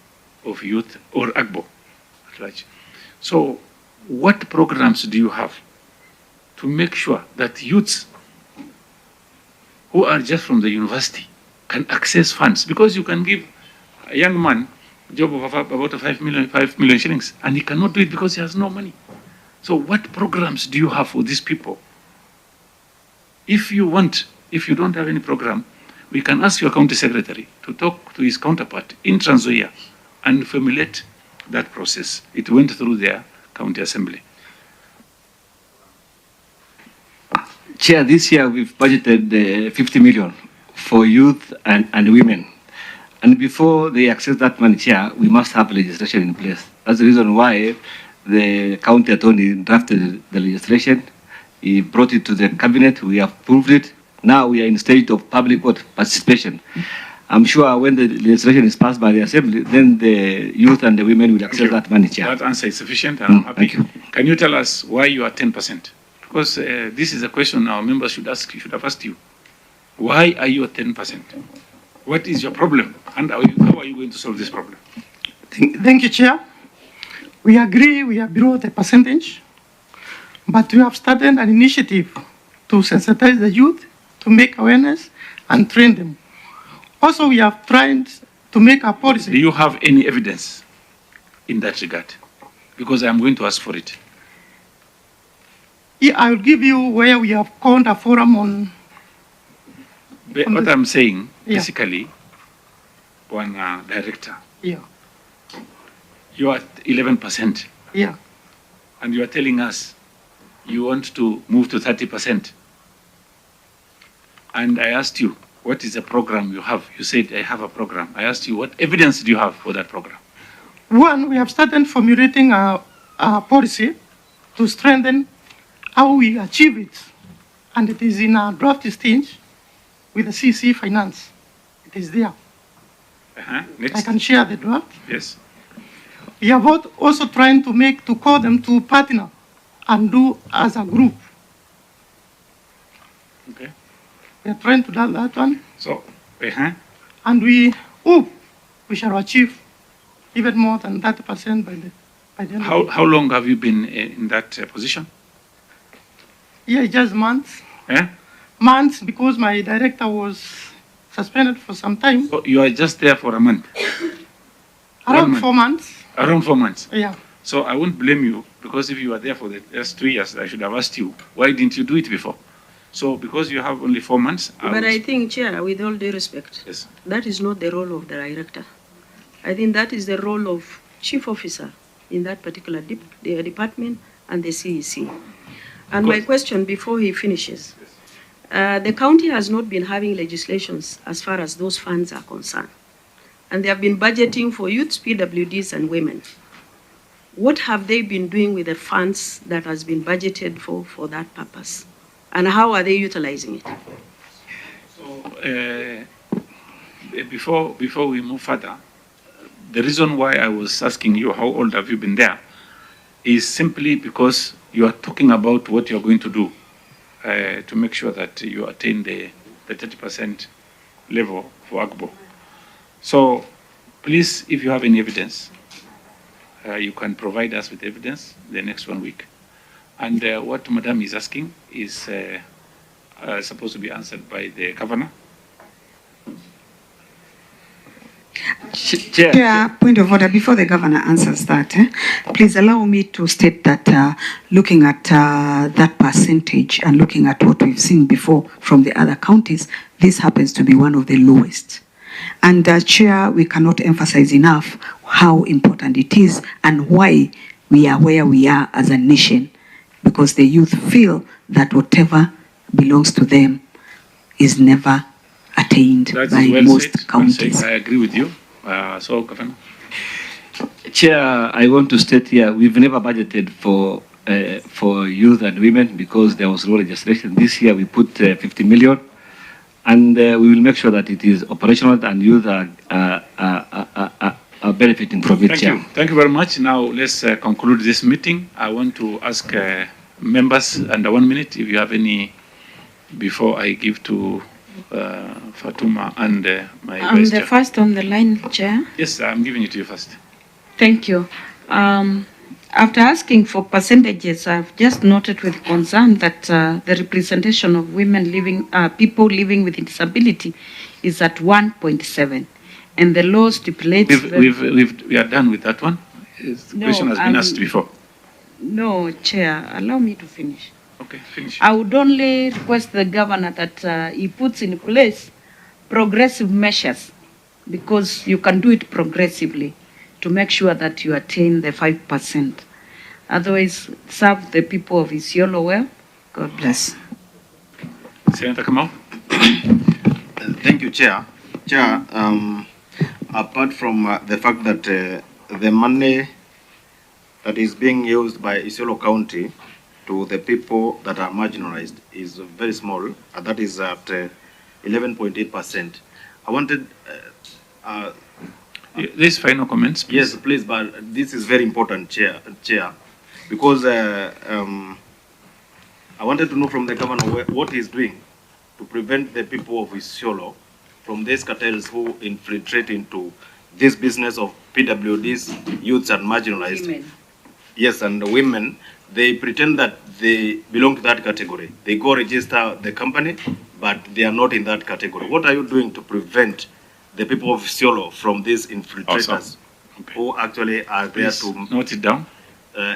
of youth or AGPO at large. So what programs do you have to make sure that youths who are just from the university can access funds? Because you can give a young man a job of about 5 million shillings, and he cannot do it because he has no money. So what programs do you have for these people? If you don't have any program, we can ask your county secretary to talk to his counterpart in Trans Nzoia and formulate that process. It went through their county assembly. Chair, this year we've budgeted 50 million for youth and women. And before they access that money, Chair, we must have legislation in place. That's the reason why the county attorney drafted the legislation. He brought it to the cabinet. We approved it. Now we are in state of public participation. I'm sure when the legislation is passed by the assembly, then the youth and the women will access that money, Chair. That answer is sufficient, and I'm happy. Thank you. Can you tell us why you are 10%? Because this is a question our members should have asked you. Why are you at 10%? What is your problem? And how are you going to solve this problem? Thank you, Chair. We agree we are below the percentage, but we have started an initiative to sensitize the youth, to make awareness and train them. Also, we have tried to make a policy. Do you have any evidence in that regard? Because I am going to ask for it. Yeah, I will give you where we have called a forum on. What I'm saying, basically, one director. Yeah. You are 11%. Yeah. And you are telling us you want to move to 30%. And I asked you, what is the program you have? You said, I have a program. I asked you, what evidence do you have for that program? One, we have started formulating a policy to strengthen how we achieve it. And it is in a draft stage with the CC Finance. It is there. Next. I can share the draft. Yes. We are also trying to call them to partner and do as a group. Okay. We are trying to do that one. So, and we hope we shall achieve even more than 30% by the end. How long have you been in that position? Yeah, just months. Months, because my director was suspended for some time. So you are just there for a month? Around 4 months. Around 4 months. Yeah. So I won't blame you, because if you were there for the last 3 years, I should have asked you, why didn't you do it before? So because you have only 4 months. But I think, Chair, with all due respect, yes, that is not the role of the director. I think that is the role of chief officer in that particular department and the CEC. And my question before he finishes, the county has not been having legislations as far as those funds are concerned. And they have been budgeting for youths, PWDs, and women. What have they been doing with the funds that has been budgeted for that purpose? And how are they utilizing it? So before we move further, the reason why I was asking you how old have you been there is simply because you are talking about what you're going to do to make sure that you attain the 30% level for AGBO. So please, if you have any evidence, you can provide us with evidence the next 1 week. And what Madam is asking is supposed to be answered by the governor. Chair, point of order. Before the governor answers that, please allow me to state that looking at that percentage and looking at what we've seen before from the other counties, this happens to be one of the lowest. And Chair, we cannot emphasize enough how important it is and why we are where we are as a nation, because the youth feel that whatever belongs to them is never attained by most counties. I agree with you. So, Governor. Chair, I want to state here, we've never budgeted for youth and women because there was no registration. This year we put 50 million, and we will make sure that it is operational and youth are benefiting from it. Thank you. Thank you very much. Now let's conclude this meeting. I want to ask members under 1 minute if you have any before I give to Fatuma and my I'm vice the chair. first on the line, Chair. Yes, I'm giving it to you first. Thank you. After asking for percentages, I've just noted with concern that the representation of women living, people living with disability is at 1.7, and the law stipulates. We are done with that one. The question has been asked before. No, Chair, allow me to finish. Okay, finish. I would only request the governor that he puts in place progressive measures, because you can do it progressively to make sure that you attain the 5%. Otherwise, serve the people of Isiolo well. God bless. Senator Kamau. Thank you, Chair. Chair, apart from the fact that the money that is being used by Isiolo County to the people that are marginalized is very small, and that is at 11.8%. I wanted... These final comments, please. Yes, please, but this is very important, Chair, because I wanted to know from the governor what he's doing to prevent the people of Isiolo from these cartels who infiltrate into this business of PWDs, youths and marginalized. Women. Yes, and the women, they pretend that they belong to that category. They go register the company, but they are not in that category. What are you doing to prevent the people of Isiolo from these infiltrators who actually are there to note it down,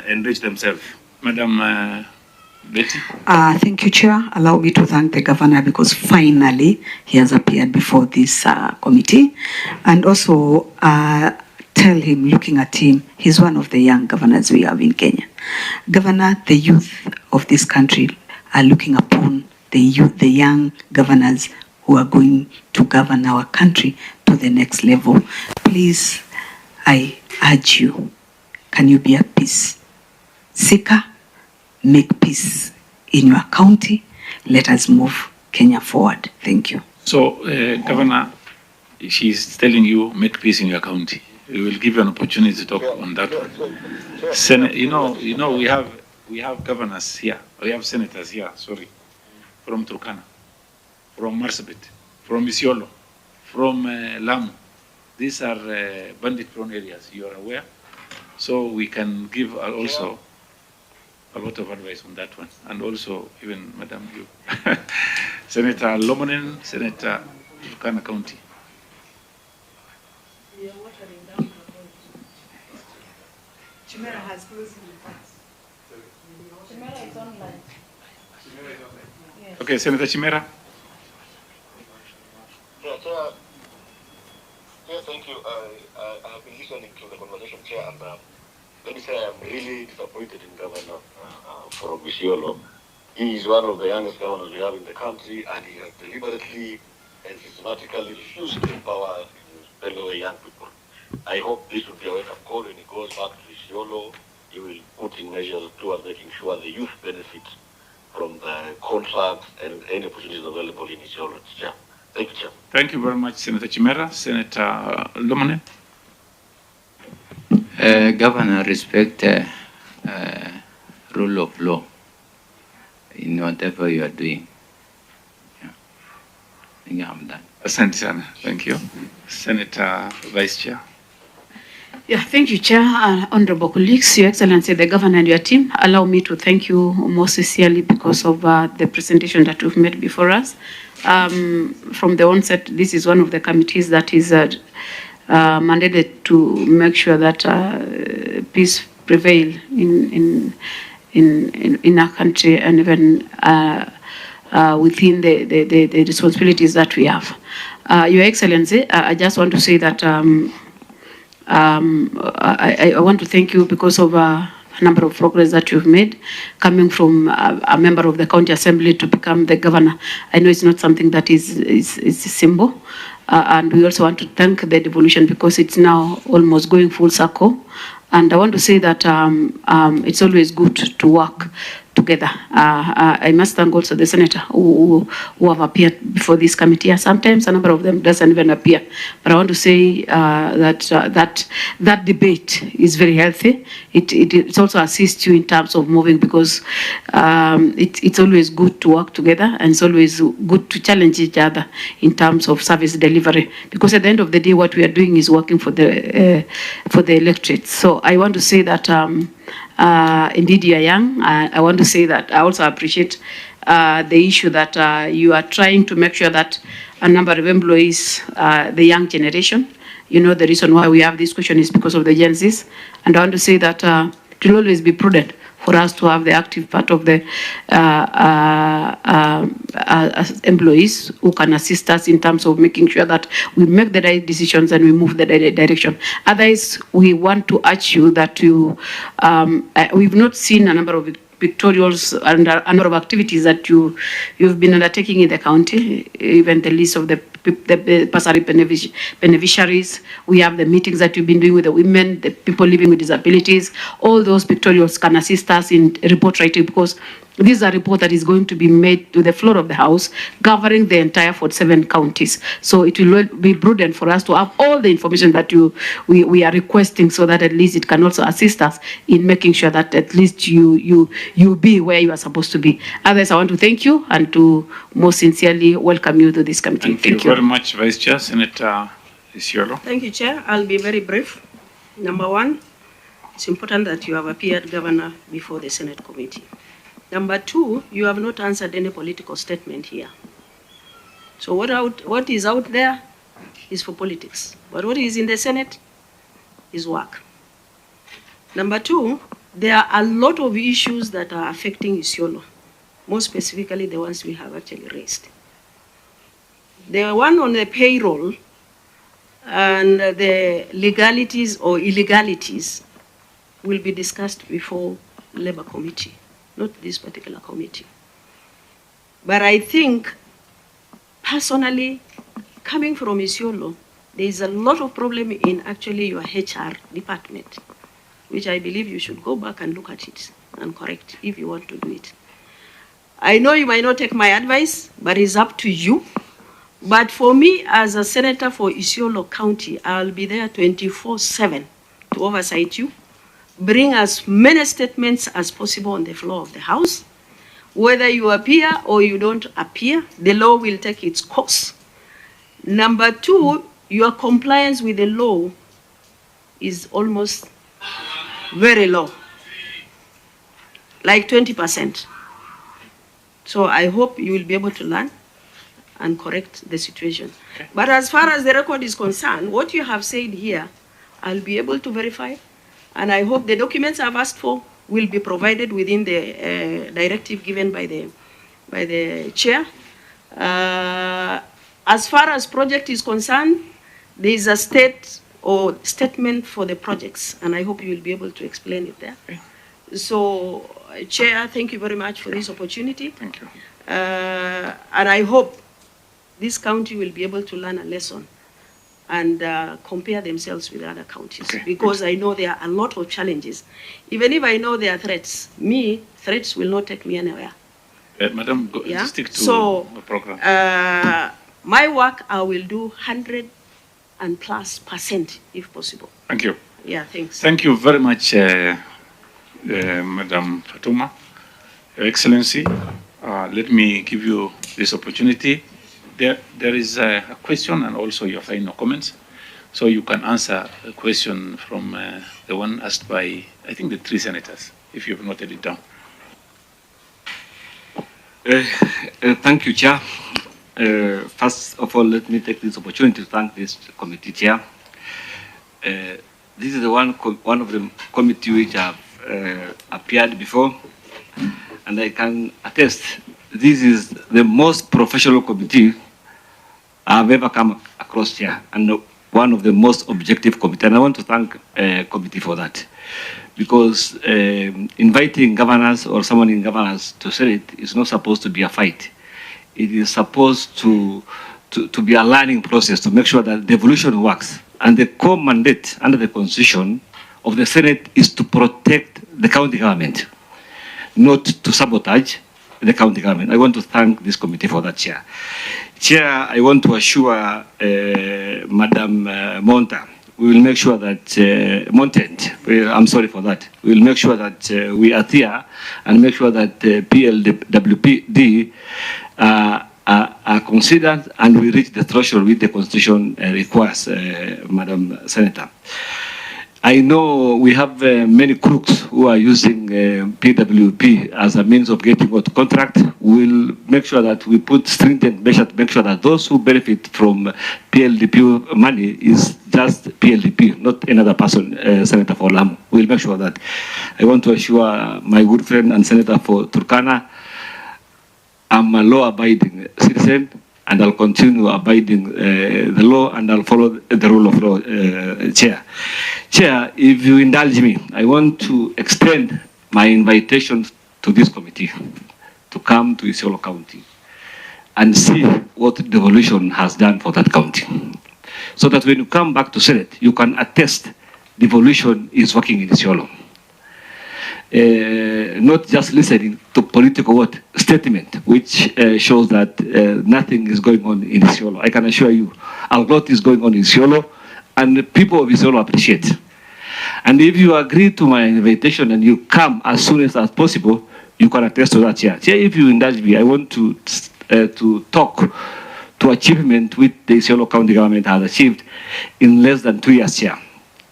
enrich themselves? Madam Betty. Thank you, Chair. Allow me to thank the governor because finally he has appeared before this committee, and also tell him, looking at him, he's one of the young governors we have in Kenya. Governor, the youth of this country are looking upon the young governors who are going to govern our country to the next level. Please, I urge you, can you be a peace seeker? Make peace in your county. Let us move Kenya forward. Thank you. So, Governor, she's telling you, make peace in your county. We will give you an opportunity to talk on that one. Senate, you know, we have governors here. We have senators here. Sorry, from Turkana, from Marsabit, from Isiolo, from Lamu. These are bandit-prone areas. You are aware, so we can give also a lot of advice on that one, and also even Madam you, Senator Lomonen, Senator Turkana County. Chimera has closing remarks. Chimera is online. Yes. Okay, Senator Chimera. Yeah, thank you. I have been listening to the conversation, Chair, and let me say I'm really disappointed in Governor from Isiolo. He is one of the youngest governors we have in the country, and he has deliberately and systematically refused to empower his fellow young people. I hope this will be a wake-up call when he goes back to Isiolo. He will put in measures towards making sure the youth benefit from the contracts and any opportunities available in Isiolo. Chair. Thank you, Chair. Thank you very much, Senator Chimera. Senator Lomane. Governor, respect rule of law in whatever you are doing. Yeah. I think I'm done. Asante sana. Thank you. Senator Vice Chair. Yeah, thank you, Chair. Honorable colleagues, Your Excellency, the Governor and your team, allow me to thank you most sincerely because of the presentation that you've made before us. From the onset, this is one of the committees that is mandated to make sure that peace prevail in our country and even within the responsibilities that we have. Your Excellency, I just want to say that I want to thank you because of a number of progress that you've made, coming from a member of the county assembly to become the governor. I know it's not something that is simple, and we also want to thank the devolution because it's now almost going full circle. And I want to say that it's always good to work together. I must thank also the senator who have appeared before this committee. Sometimes a number of them doesn't even appear. But I want to say that debate is very healthy. It also assists you in terms of moving because it's always good to work together, and it's always good to challenge each other in terms of service delivery. Because at the end of the day, what we are doing is working for the electorate. So I want to say that indeed you are young. I want to say that I also appreciate the issue that you are trying to make sure that a number of employees, the young generation, you know, the reason why we have this question is because of the Gen Zs. And I want to say that it will always be prudent for us to have the active part of the employees who can assist us in terms of making sure that we make the right decisions and we move the right direction. Otherwise, we want to urge you that we've not seen a number of pictorials and a number of activities that you've been undertaking in the county, even the list of the bursary beneficiaries. We have the meetings that you've been doing with the women, the people living with disabilities. All those pictorials can assist us in report writing because this is a report that is going to be made to the floor of the House, covering the entire 47 counties. So it will be prudent for us to have all the information that we are requesting, so that at least it can also assist us in making sure that at least you be where you are supposed to be. Others, I want to thank you and to most sincerely welcome you to this committee. Thank you very much, Vice Chair. Senator Isiolo. Thank you, Chair. I'll be very brief. Number one, it's important that you have appeared, Governor, before the Senate committee. Number two, you have not answered any political statement here. So what is out there is for politics. But what is in the Senate is work. Number two, there are a lot of issues that are affecting Isiolo, more specifically the ones we have actually raised. The one on the payroll and the legalities or illegalities will be discussed before Labour Committee, not this particular committee. But I think, personally, coming from Isiolo, there is a lot of problem in actually your HR department, which I believe you should go back and look at it and correct if you want to do it. I know you might not take my advice, but it's up to you. But for me, as a senator for Isiolo County, I'll be there 24/7 to oversight you, bring as many statements as possible on the floor of the House. Whether you appear or you don't appear, the law will take its course. Number two, your compliance with the law is almost very low, like 20%. So I hope you will be able to learn and correct the situation. Okay. But as far as the record is concerned, what you have said here, I'll be able to verify And I hope the documents I've asked for will be provided within the directive given by the chair. As far as project is concerned, there is a statement for the projects, and I hope you will be able to explain it there. Okay. So, Chair, thank you very much for this opportunity. Thank you. And I hope this county will be able to learn a lesson and compare themselves with other counties. Okay. Because I know there are a lot of challenges. Even if I know there are threats, threats will not take me anywhere. Madam, Yeah? stick to So, the program. my work, I will do 100% if possible. Thank you. Yeah, thanks. Thank you very much, Madam Fatuma. Your Excellency, let me give you this opportunity. There is a question and also your final comments. So you can answer a question from the one asked by, I think, the 3 senators, if you've noted it down. Thank you, Chair. First of all, let me take this opportunity to thank this committee chair. This is the one of the committee which have appeared before, and I can attest this is the most professional committee I've ever come across here, and one of the most objective committee. And I want to thank committee for that, because inviting governors or someone in governors to Senate is not supposed to be a fight. It is supposed to be a learning process to make sure that the evolution works. And the core mandate under the Constitution of the Senate is to protect the county government, not to sabotage the county government. I want to thank this committee for that, Chair. Chair, I want to assure Madam Monta, we will make sure that, Montent, I'm sorry for that, we will make sure that we adhere and make sure that PLWPD are considered and we reach the threshold which the Constitution requires, Madam Senator. I know we have many crooks who are using PWP as a means of getting out contract. We'll make sure that we put stringent measures to make sure that those who benefit from PLDP money is just PLDP, not another person, Senator for Lamu. We'll make sure that. I want to assure my good friend and Senator for Turkana, I'm a law-abiding citizen, and I'll continue abiding the law, and I'll follow the rule of law, Chair. Chair, if you indulge me, I want to extend my invitation to this committee to come to Isiolo County and see what devolution has done for that county. So that when you come back to Senate, you can attest devolution is working in Isiolo. Not just listening to political statement, which shows that nothing is going on in Isiolo. I can assure you, a lot is going on in Isiolo, and the people of Isiolo appreciate. And if you agree to my invitation and you come as soon as possible, you can attest to that, Chair. Chair, if you indulge me, I want to talk to achievement which the Isiolo County government has achieved in less than 2 years, Chair.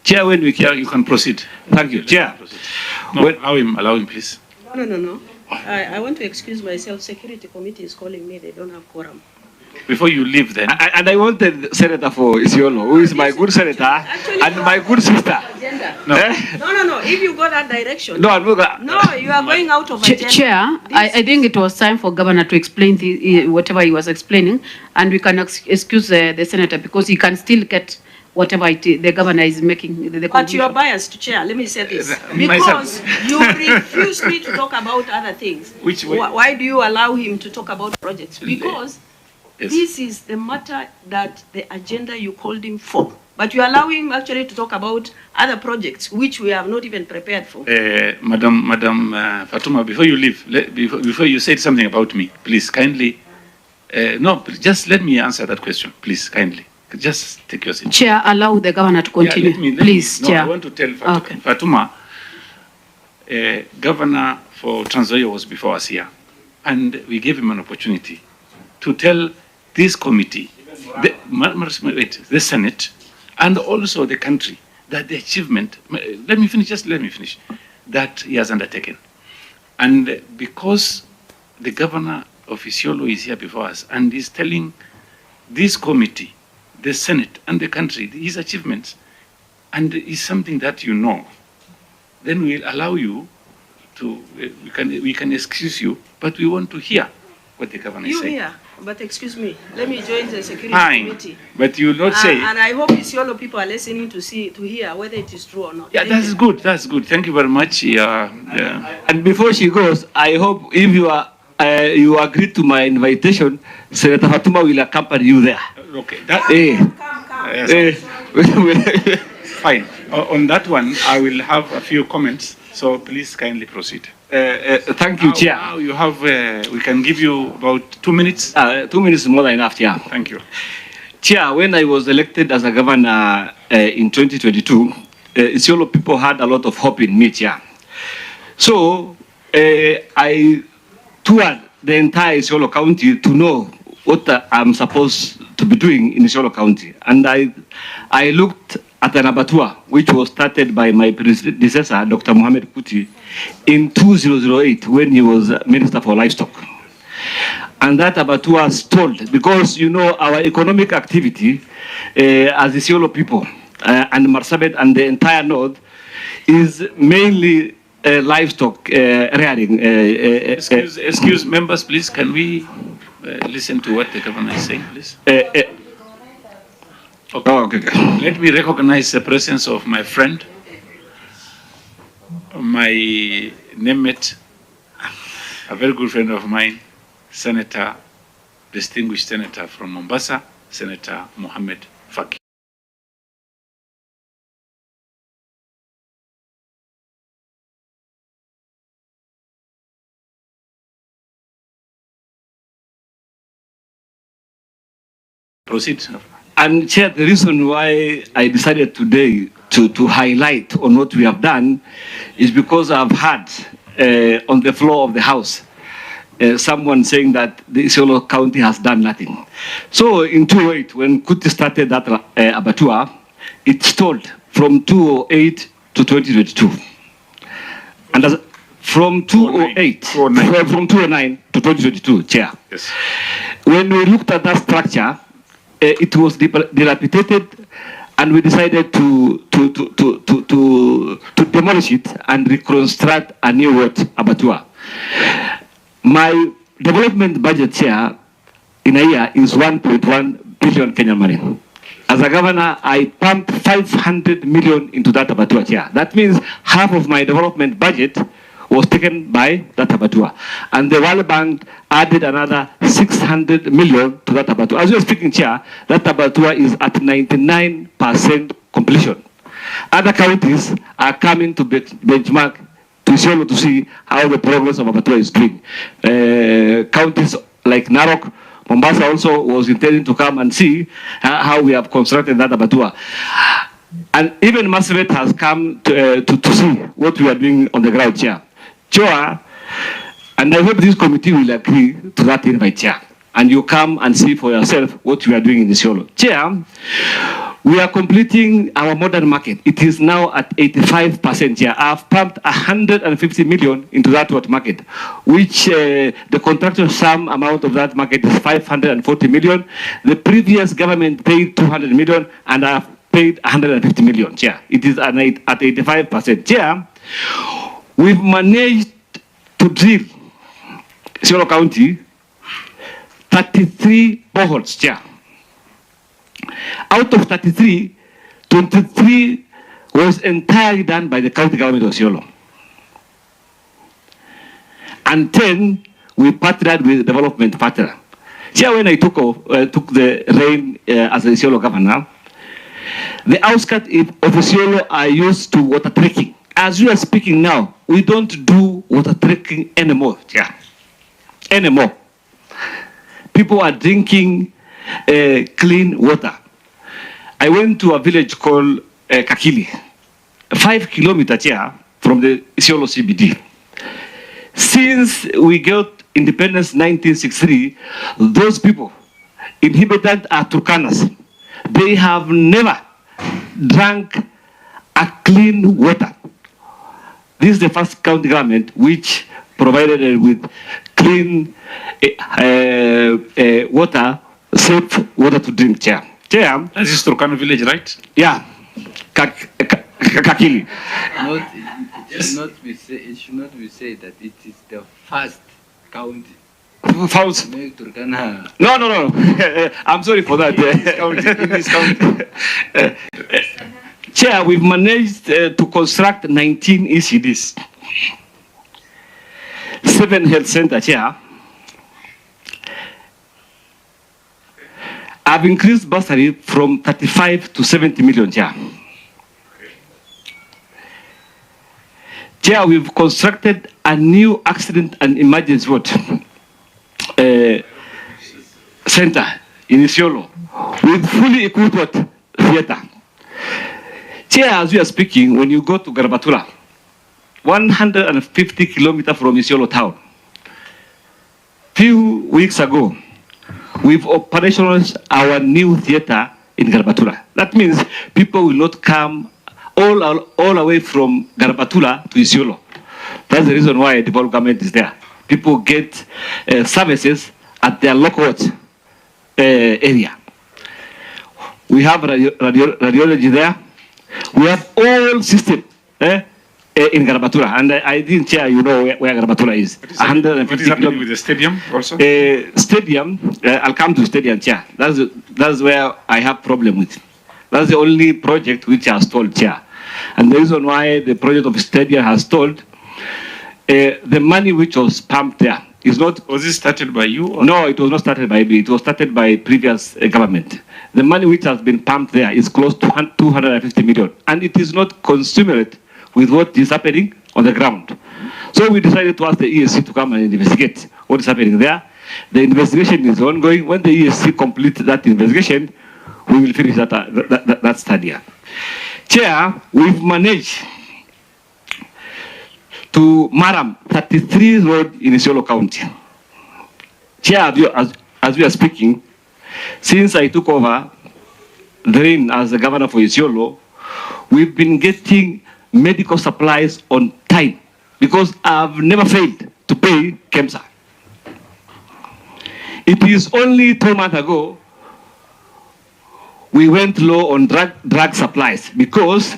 Chair, when we can, you can proceed. Thank you, Chair. No, allow him, please. No. I want to excuse myself. Security committee is calling me. They don't have quorum. Before you leave then. And I wanted Senator for Isiolo, who is my good senator and my good sister. No. No. If you go that direction. No, I'm not. No, you are going out of agenda. Chair, I think it was time for Governor to explain whatever he was explaining, and we can excuse the senator because he can still get whatever the governor is making. But you are biased, Chair. Let me say this. Because you refuse me to talk about other things. Which way? Why do you allow him to talk about projects? Because this is the matter that the agenda you called him for. But you allow him actually to talk about other projects, which we have not even prepared for. Madam Fatuma, before you leave, before you said something about me, please kindly, just let me answer that question, please, kindly. Just take your seat. Chair, allow the governor to continue. Yeah, let me, please, no, Chair. I want to tell Fatuma, Governor for Trans Nzoia was before us here, and we gave him an opportunity to tell this committee, the Senate, and also the country, that the achievement, let me finish, that he has undertaken. And because the governor of Isiolo is here before us and is telling this committee, the Senate and the country, his achievements, and is something that you know. then we'll allow you to, we can excuse you, but we want to hear what the governor is saying. You hear, but excuse me, let me join the security Fine, committee. but you will not say. And I hope Isiolo people are listening to hear whether it is true or not. Yeah, that's good. That's good. Thank you very much. Yeah. And before she goes, I hope if you are you agree to my invitation, Senator Fatuma will accompany you there. Okay. Fine. On that one, I will have a few comments. So please kindly proceed. Thank you, Chair. Now you have. We can give you about 2 minutes. 2 minutes is more than enough, Chair. Thank you. Chair, when I was elected as a governor in 2022, Isiolo people had a lot of hope in me, Chair. So I toured the entire Isiolo County to know what I'm supposed to be doing in Isiolo County. And I looked at an abattoir, which was started by my predecessor, Dr. Mohamed Kuti, in 2008 when he was Minister for Livestock. And that abattoir stalled because, you know, our economic activity as Isiolo people and Marsabit and the entire north is mainly livestock rearing. Excuse members, please. Can we listen to what the governor is saying, please? Okay. Oh, okay. Let me recognize the presence of my friend, my namemate, a very good friend of mine, Senator, distinguished Senator from Mombasa, Senator Mohamed Faki. Proceed. And Chair, the reason why I decided today to highlight on what we have done is because I've heard on the floor of the House someone saying that the Isiolo County has done nothing. So in 2008, when Kuti started that abattoir, it stalled from 2008 to 2022. And as, from 2008, from 2009 to 2022, Chair. Yes. When we looked at that structure, it was dilapidated, and we decided to demolish it and reconstruct a new abattoir. My development budget here in a year is 1.1 billion Kenyan money. As a governor, I pumped 500 million into that abattoir here. That means half of my development budget was taken by that abattoir. And the World Bank added another 600 million to that abattoir. As we are speaking, Chair, that abattoir is at 99% completion. Other counties are coming to benchmark to Isiolo to see how the progress of abattoir is doing. Counties like Narok, Mombasa also was intending to come and see how we have constructed that abattoir. And even Marsabit has come to see what we are doing on the ground, Chair. Chair, and I hope this committee will agree to that invite, Chair. And you come and see for yourself what we are doing in Isiolo. Chair, we are completing our modern market. It is now at 85%. Chair, I've pumped 150 million into that market, which the contractual sum amount of that market is 540 million. The previous government paid 200 million, and I've paid 150 million. Chair, it is at 85%. Chair, we've managed to drill Isiolo County 33 boreholes, Chair. Out of 33, 23 was entirely done by the county government of Isiolo. And 10, we partnered with the development partner. Chair, when I took the reign as the Isiolo governor, the outskirts of Isiolo are used to water trekking. As we are speaking now, we don't do water trekking anymore, Chair. Anymore. People are drinking clean water. I went to a village called Kakili, 5 kilometers, Chair, from the Isiolo CBD. Since we got independence in 1963, those people, inhabitants are Turkanas. They have never drank a clean water. This is the first county government which provided with clean water, safe water to drink, Chair. Chair, this is Turkana village, right? Yeah, Kakili. It should not be said that it is the first county. First. Make Turkana. No. I'm sorry for that. In this county. Chair, we've managed to construct 19 ECDs. 7 health center, Chair. I've increased bursary from 35 to 70 million, Chair. Chair, we've constructed a new accident and emergency center in Isiolo with fully equipped theater. Chair, as we are speaking, when you go to Garbatula, 150 kilometers from Isiolo town, few weeks ago, we've operationalized our new theater in Garbatula. That means people will not come all away from Garbatula to Isiolo. That's the reason why the government is there. People get services at their local area. We have radiology there. We have all system in Garbatula. And I didn't share, you know, where Garbatula is. What is happening with the stadium also? Stadium, I'll come to stadium, Chair. That's where I have problem with. That's the only project which has stalled, Chair. And the reason why the project of stadium has stalled, the money which was pumped there is not... Was it started by you? Or? No, it was not started by me. It was started by previous government. The money which has been pumped there is close to 250 million. And it is not commensurate with what is happening on the ground. So we decided to ask the ESC to come and investigate what is happening there. The investigation is ongoing. When the ESC completes that investigation, we will finish that study. Chair, we've managed to Maram 33 road in Isiolo County. Chair, as we are speaking, since I took over the reign as the governor for Isiolo, we've been getting medical supplies on time because I've never failed to pay KEMSA. It is only 2 months ago we went low on drug supplies because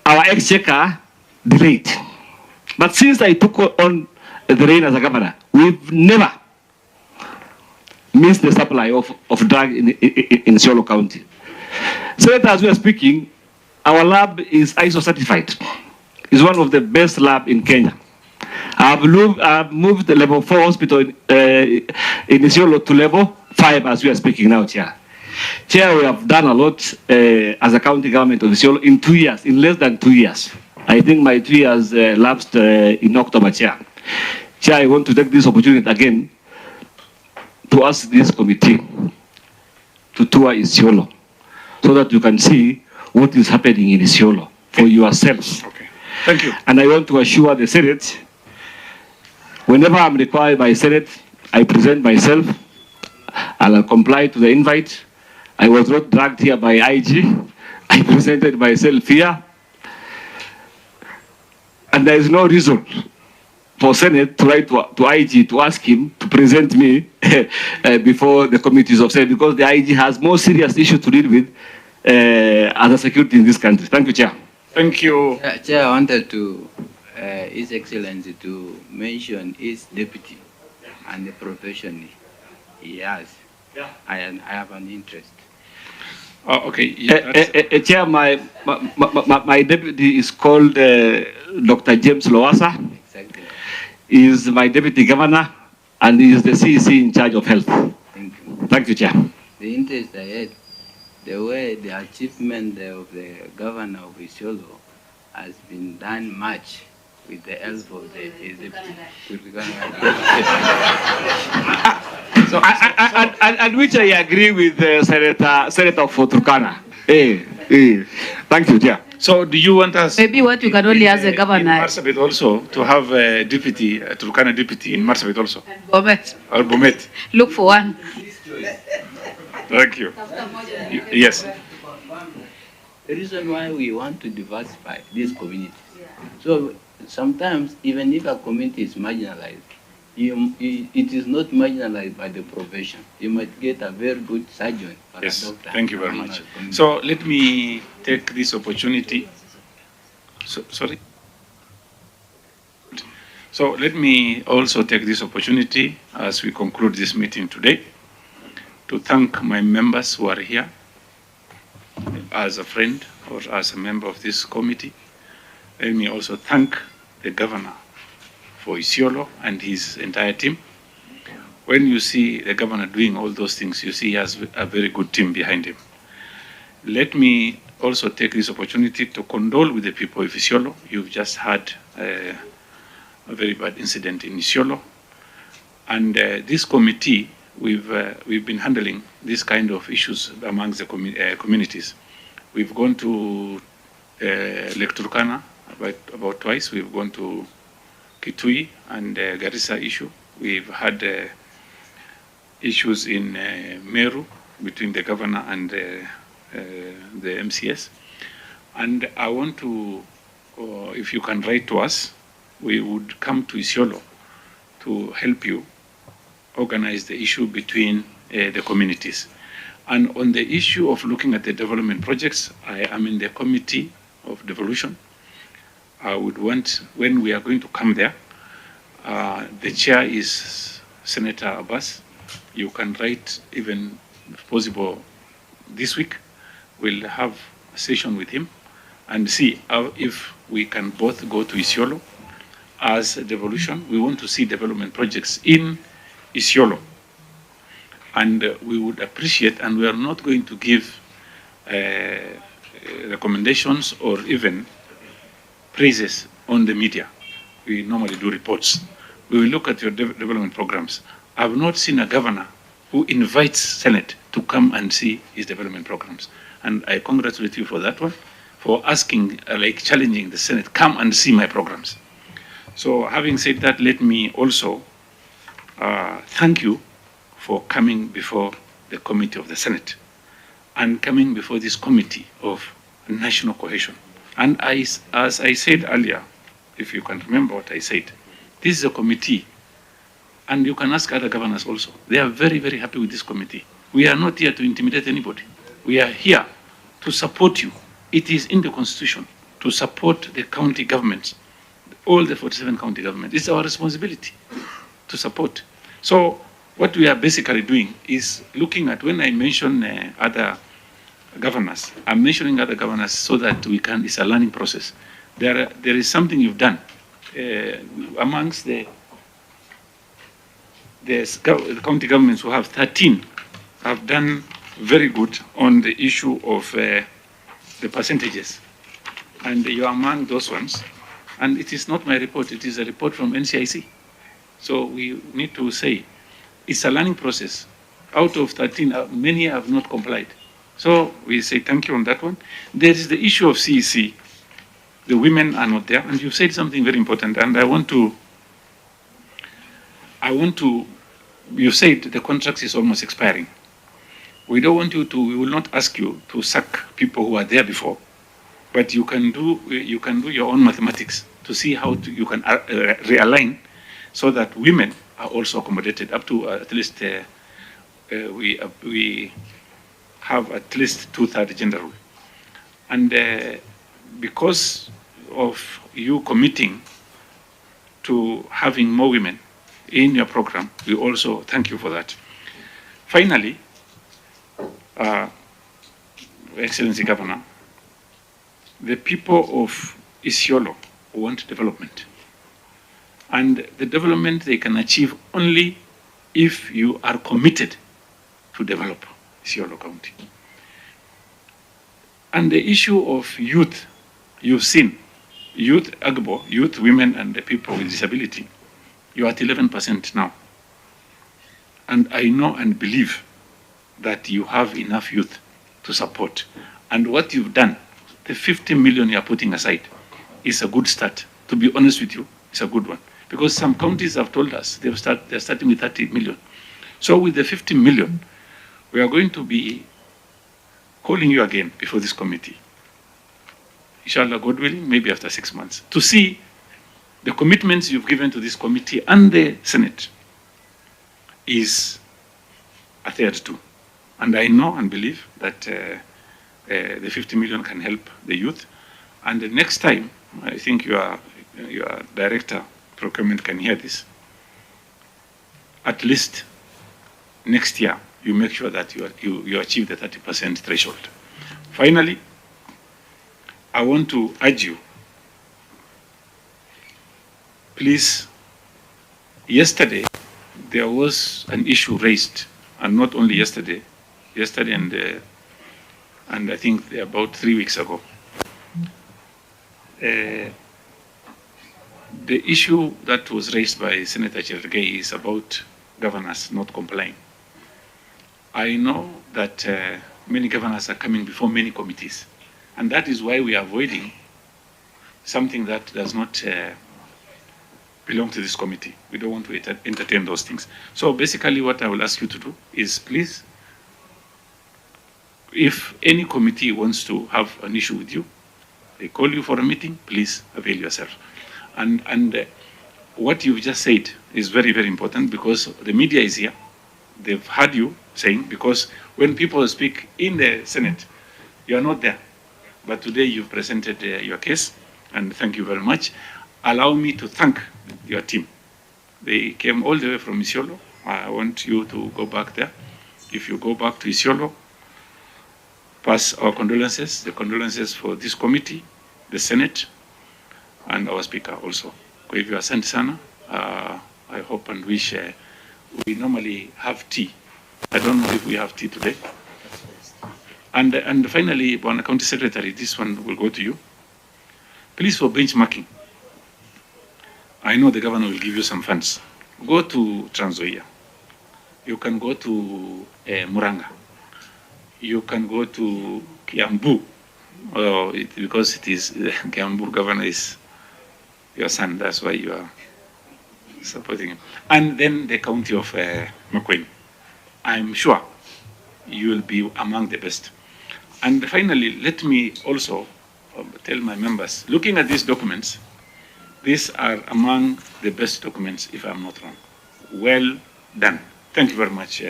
our exchequer delayed. But since I took on the reign as a governor, we've never missed the supply of drug in Isiolo County. Senator, as we are speaking, our lab is ISO certified. It's one of the best labs in Kenya. I've moved the level 4 hospital in Isiolo to level 5 as we are speaking now, Chair. Chair, we have done a lot as a county government of Isiolo in 2 years, in less than 2 years. I think my 2 years lapsed in October, Chair. Chair, I want to take this opportunity again to ask this committee to tour Isiolo so that you can see what is happening in Isiolo for yourselves. Okay. Thank you. And I want to assure the Senate, whenever I'm required by Senate, I present myself, I'll comply to the invite. I was not dragged here by IG. I presented myself here. And there is no reason for Senate to write to IG to ask him to present me before the committees of Senate because the IG has more serious issues to deal with as a security in this country. Thank you, Chair. Thank you. Chair, I wanted to, His Excellency, to mention his deputy and the profession he has. Yeah. I have an interest. Oh, okay. Chair, my deputy is called Dr. James Lowassa. Exactly. He is my deputy governor and he is the CEC in charge of health. Thank you. Thank you, Chair. The interest I had, the way the achievement of the governor of Isiolo has been done much with the help of his deputy. So, and which I agree with Senator for Turkana. Thank you, Chair. So do you want us... Maybe what you can only ask the governor... In Marsabit also, to have a deputy, a Turkana deputy in Marsabit also. Bomet. Or Bomet. Look for one. Thank you. Yes. The reason why we want to diversify these communities. So sometimes, even if a community is marginalized, it is not marginalized by the profession. You might get a very good surgeon or yes, a doctor. Thank you very much. So let me take this opportunity Sorry? So let me also take this opportunity as we conclude this meeting today to thank my members who are here as a friend or as a member of this committee. Let me also thank the governor for Isiolo and his entire team. When you see the governor doing all those things, you see he has a very good team behind him. Let me also take this opportunity to condole with the people of Isiolo. You've just had a very bad incident in Isiolo. And this committee, we've been handling this kind of issues amongst the communities. We've gone to Lake Turkana about twice. We've gone to Kitui and Garissa issue. We've had issues in Meru between the governor and the MCS. And I want to, if you can write to us, we would come to Isiolo to help you organize the issue between the communities. And on the issue of looking at the development projects, I am in the committee of devolution. I would want, when we are going to come there, the chair is Senator Abbas. You can write, even if possible, this week. We'll have a session with him and see if we can both go to Isiolo as a devolution. We want to see development projects in Isiolo. And we would appreciate, and we are not going to give recommendations or even praises on the media. We normally do reports. We will look at your development programs. I've not seen a governor who invites Senate to come and see his development programs. And I congratulate you for that one, for asking, like challenging the Senate, come and see my programs. So having said that, let me also thank you for coming before the committee of the Senate and coming before this committee of national cohesion. And as I said earlier, if you can remember what I said, this is a committee, and you can ask other governors also. They are very, very happy with this committee. We are not here to intimidate anybody. We are here to support you. It is in the Constitution to support the county governments, all the 47 county governments. It's our responsibility to support. So what we are basically doing is looking at, when I mention other governors, I'm mentioning other governors so that we can, it's a learning process. There is something you've done amongst the county governments who have 13 have done very good on the issue of the percentages. And you are among those ones. And it is not my report, it is a report from NCIC. So we need to say, it's a learning process. Out of 13, many have not complied. So we say thank you on that one. There is the issue of CEC. The women are not there, and you've said something very important, and I want to, you said the contract is almost expiring. We don't want you to, we will not ask you to sack people who are there before, but you can do your own mathematics to see how you can realign so that women are also accommodated up to at least, we have at least 2/3 gender role. And because of you committing to having more women in your program, we also thank you for that. Finally, Excellency Governor, the people of Isiolo want development. And the development they can achieve only if you are committed to develop Isiolo County. And the issue of youth, you've seen, youth, Agbo, youth, women, and the people with disability, you're at 11% now. And I know and believe that you have enough youth to support. And what you've done, the 50 million you're putting aside, is a good start. To be honest with you, it's a good one. Because some counties have told us they're starting with 30 million. So with the 50 million, we are going to be calling you again before this committee. Inshallah, God willing, maybe after 6 months, to see the commitments you've given to this committee and the Senate is adhered to. And I know and believe that the 50 million can help the youth. And the next time, I think your director, Procurement, can hear this. At least next year, you make sure that you achieve the 30% threshold. Finally, I want to urge you, please, yesterday, there was an issue raised, and not only yesterday and I think about 3 weeks ago. The issue that was raised by Senator Chergey is about governors not complying. I know that many governors are coming before many committees, and that is why we are avoiding something that does not belong to this committee. We don't want to entertain those things. So basically what I will ask you to do is, please, if any committee wants to have an issue with you, they call you for a meeting, please avail yourself. And what you've just said is very, very important, because the media is here. They've heard you saying, because when people speak in the Senate, you are not there. But today you've presented your case, and thank you very much. Allow me to thank your team. They came all the way from Isiolo. I want you to go back there. If you go back to Isiolo, pass our condolences, the condolences for this committee, the Senate, and our Speaker also. Kwa hivyo asante sana. I hope and wish we normally have tea. I don't know if we have tea today. And finally, Bwana County Secretary, this one will go to you. Please, for benchmarking, I know the governor will give you some funds. Go to Trans Nzoia. You can go to Muranga. You can go to Kiambu, because it is Kiambu governor is your son. That's why you are supporting him. And then the county of Makueni. I'm sure you will be among the best. And finally, let me also tell my members, looking at these documents, these are among the best documents, if I'm not wrong. Well done. Thank you very much.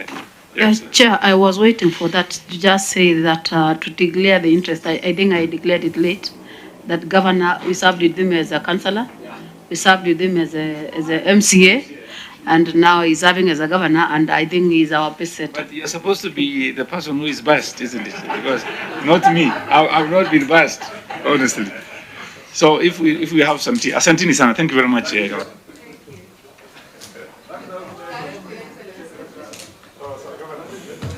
Chair, I was waiting for that to just say that to declare the interest. I think I declared it late. That governor, we served with him as a councillor, we served with him as a MCA, and now he's serving as a governor, and I think he's our best set. But you're supposed to be the person who is biased, isn't it? Because not me. I've not been biased, honestly. So if we have some tea, asanteni sana. Thank you very much.